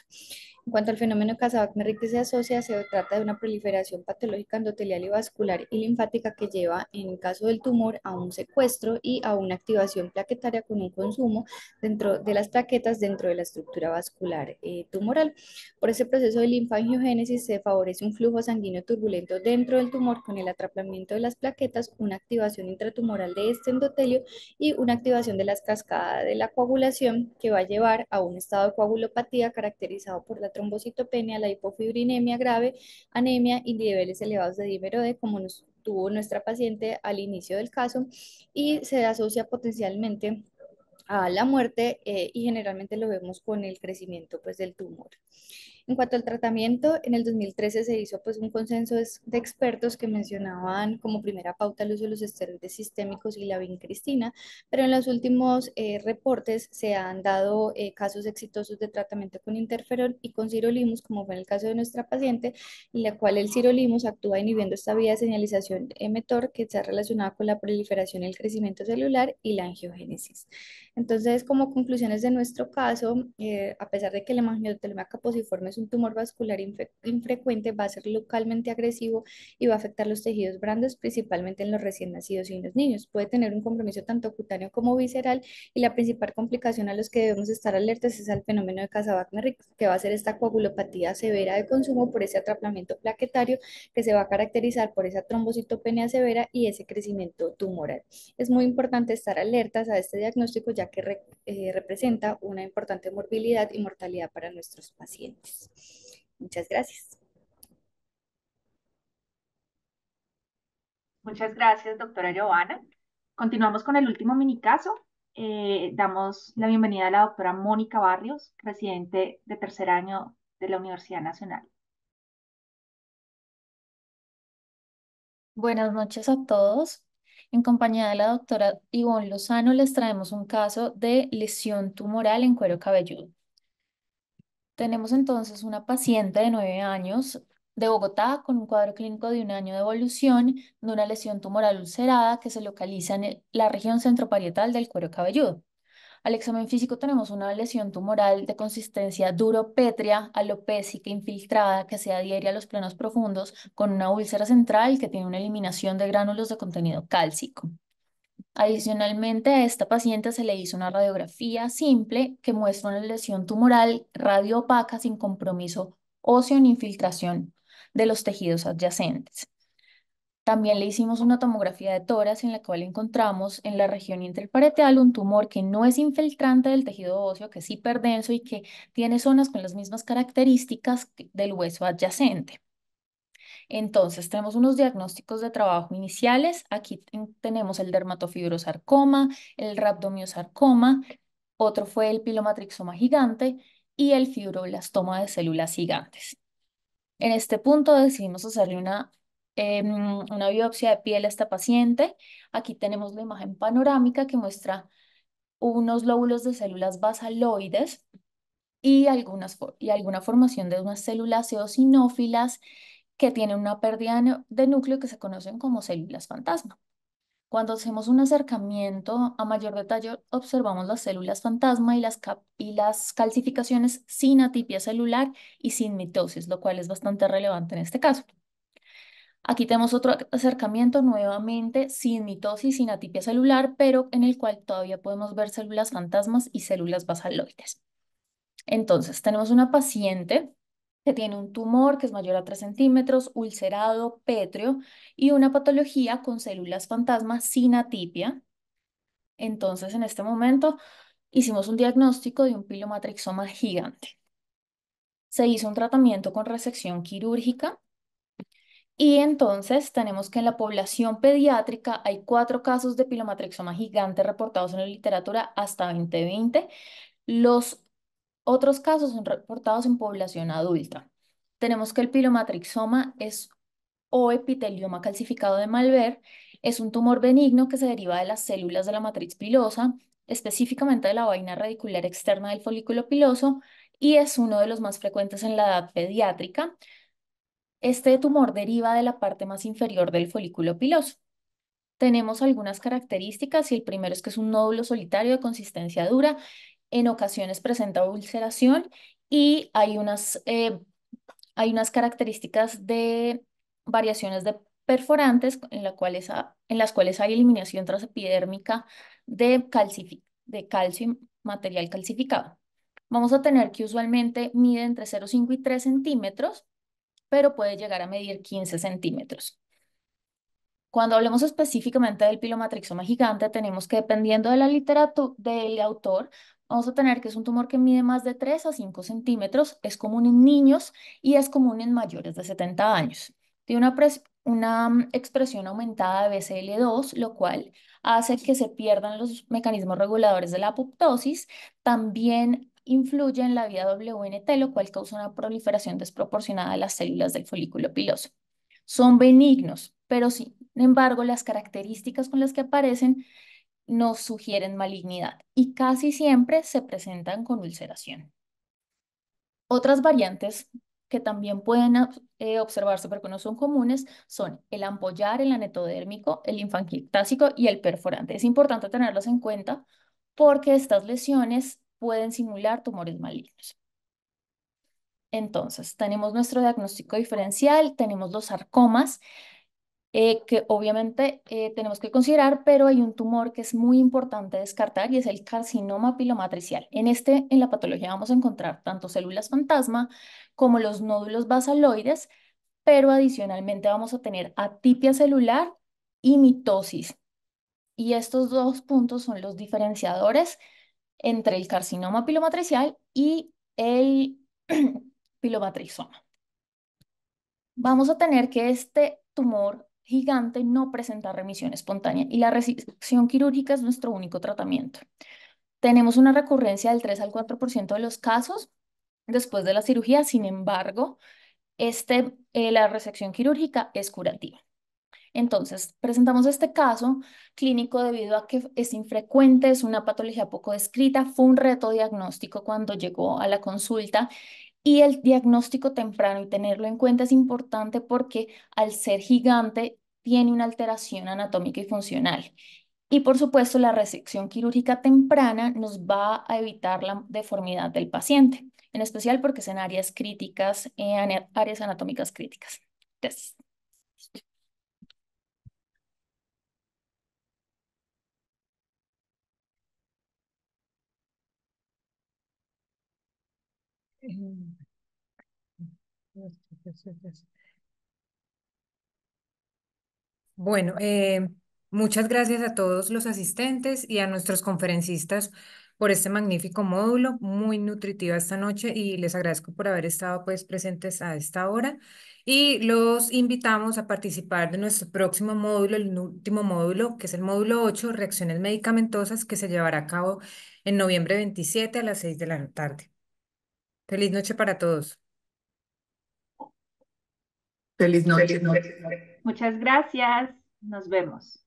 En cuanto al fenómeno Casabacc-Merrick que se asocia, se trata de una proliferación patológica endotelial y vascular y linfática que lleva, en el caso del tumor, a un secuestro y a una activación plaquetaria con un consumo dentro de las plaquetas dentro de la estructura vascular tumoral. Por ese proceso de linfangiogénesis se favorece un flujo sanguíneo turbulento dentro del tumor con el atrapamiento de las plaquetas, una activación intratumoral de este endotelio y una activación de las cascadas de la coagulación que va a llevar a un estado de coagulopatía caracterizado por la trombocitopenia, la hipofibrinemia grave, anemia y niveles elevados de dímero D, como nos tuvo nuestra paciente al inicio del caso, y se asocia potencialmente a la muerte y generalmente lo vemos con el crecimiento pues, del tumor. En cuanto al tratamiento, en el 2013 se hizo pues un consenso de expertos que mencionaban como primera pauta el uso de los esteroides sistémicos y la vincristina, pero en los últimos reportes se han dado casos exitosos de tratamiento con interferón y con sirolimus, como fue en el caso de nuestra paciente, en la cual el sirolimus actúa inhibiendo esta vía de señalización mTOR que está relacionada con la proliferación y el crecimiento celular y la angiogénesis. Entonces, como conclusiones de nuestro caso, a pesar de que el hemangioblastoma caposiforme es un tumor vascular infrecuente, va a ser localmente agresivo y va a afectar los tejidos blandos, principalmente en los recién nacidos y en los niños. Puede tener un compromiso tanto cutáneo como visceral y la principal complicación a los que debemos estar alertas es al fenómeno de Casabacc-Merrick, que va a ser esta coagulopatía severa de consumo por ese atrapamiento plaquetario que se va a caracterizar por esa trombocitopenia severa y ese crecimiento tumoral. Es muy importante estar alertas a este diagnóstico ya que representa una importante morbilidad y mortalidad para nuestros pacientes. Muchas gracias. Muchas gracias, doctora Giovanna. Continuamos con el último mini caso. Damos la bienvenida a la doctora Mónica Barrios, residente de tercer año de la Universidad Nacional. Buenas noches a todos. En compañía de la doctora Ivonne Lozano les traemos un caso de lesión tumoral en cuero cabelludo. Tenemos entonces una paciente de 9 años de Bogotá con un cuadro clínico de 1 año de evolución de una lesión tumoral ulcerada que se localiza en la región centroparietal del cuero cabelludo. Al examen físico tenemos una lesión tumoral de consistencia duropétrea, alopécica, infiltrada, que se adhiere a los planos profundos, con una úlcera central que tiene una eliminación de gránulos de contenido cálcico. Adicionalmente, a esta paciente se le hizo una radiografía simple que muestra una lesión tumoral radioopaca sin compromiso óseo ni infiltración de los tejidos adyacentes. También le hicimos una tomografía de tórax en la cual encontramos en la región interparietal un tumor que no es infiltrante del tejido óseo, que es hiperdenso y que tiene zonas con las mismas características del hueso adyacente. Entonces, tenemos unos diagnósticos de trabajo iniciales. Aquí tenemos el dermatofibrosarcoma, el rhabdomiosarcoma, otro fue el pilomatrixoma gigante y el fibroblastoma de células gigantes. En este punto decidimos hacerle una biopsia de piel a esta paciente. Aquí tenemos la imagen panorámica que muestra unos lóbulos de células basaloides y alguna formación de unas células eosinófilas que tienen una pérdida de núcleo que se conocen como células fantasma. Cuando hacemos un acercamiento a mayor detalle, observamos las células fantasma y las calcificaciones sin atipia celular y sin mitosis, lo cual es bastante relevante en este caso. Aquí tenemos otro acercamiento nuevamente sin mitosis, sin atipia celular, pero en el cual todavía podemos ver células fantasmas y células basaloides. Entonces, tenemos una paciente que tiene un tumor que es mayor a 3 centímetros, ulcerado, pétreo y una patología con células fantasmas sin atipia. Entonces, en este momento, hicimos un diagnóstico de un pilomatrixoma gigante. Se hizo un tratamiento con resección quirúrgica y entonces tenemos que en la población pediátrica hay 4 casos de pilomatrixoma gigante reportados en la literatura hasta 2020. Los otros casos son reportados en población adulta. Tenemos que el pilomatrixoma es o epitelioma calcificado de Malver, es un tumor benigno que se deriva de las células de la matriz pilosa, específicamente de la vaina radicular externa del folículo piloso, y es uno de los más frecuentes en la edad pediátrica. Este tumor deriva de la parte más inferior del folículo piloso. Tenemos algunas características y el primero es que es un nódulo solitario de consistencia dura, en ocasiones presenta ulceración y hay unas características de variaciones de perforantes en las cuales hay eliminación transepidérmica de calcio y material calcificado. Vamos a tener que usualmente mide entre 0,5 y 3 centímetros, pero puede llegar a medir 15 centímetros. Cuando hablemos específicamente del pilomatrixoma gigante, tenemos que, dependiendo de la literatura del autor, vamos a tener que es un tumor que mide más de 3 a 5 centímetros, es común en niños y es común en mayores de 70 años. Tiene una expresión aumentada de BCL2, lo cual hace que se pierdan los mecanismos reguladores de la apoptosis. También influye en la vía WNT, lo cual causa una proliferación desproporcionada de las células del folículo piloso. Son benignos, pero sin embargo, las características con las que aparecen nos sugieren malignidad y casi siempre se presentan con ulceración. Otras variantes que también pueden observarse, pero que no son comunes, son el ampollar, el anetodérmico, el infangiectásico y el perforante. Es importante tenerlos en cuenta porque estas lesiones pueden simular tumores malignos. Entonces, tenemos nuestro diagnóstico diferencial, tenemos los sarcomas, que obviamente tenemos que considerar, pero hay un tumor que es muy importante descartar y es el carcinoma pilomatricial. En la patología vamos a encontrar tanto células fantasma como los nódulos basaloides, pero adicionalmente vamos a tener atipia celular y mitosis. Y estos dos puntos son los diferenciadores entre el carcinoma pilomatricial y el pilomatrixoma. Vamos a tener que este tumor gigante no presenta remisión espontánea y la resección quirúrgica es nuestro único tratamiento. Tenemos una recurrencia del 3 al 4% de los casos después de la cirugía. Sin embargo, la resección quirúrgica es curativa. Entonces, presentamos este caso clínico debido a que es infrecuente, es una patología poco descrita, fue un reto diagnóstico cuando llegó a la consulta y el diagnóstico temprano y tenerlo en cuenta es importante porque al ser gigante tiene una alteración anatómica y funcional. Y por supuesto, la resección quirúrgica temprana nos va a evitar la deformidad del paciente, en especial porque es en áreas críticas, áreas anatómicas críticas. Entonces, Bueno, muchas gracias a todos los asistentes y a nuestros conferencistas por este magnífico módulo, muy nutritiva esta noche y les agradezco por haber estado pues presentes a esta hora y los invitamos a participar de nuestro próximo módulo, el último módulo, que es el módulo 8, reacciones medicamentosas, que se llevará a cabo en noviembre 27 a las 6 de la tarde. Feliz noche para todos. Feliz noche. Muchas gracias. Nos vemos.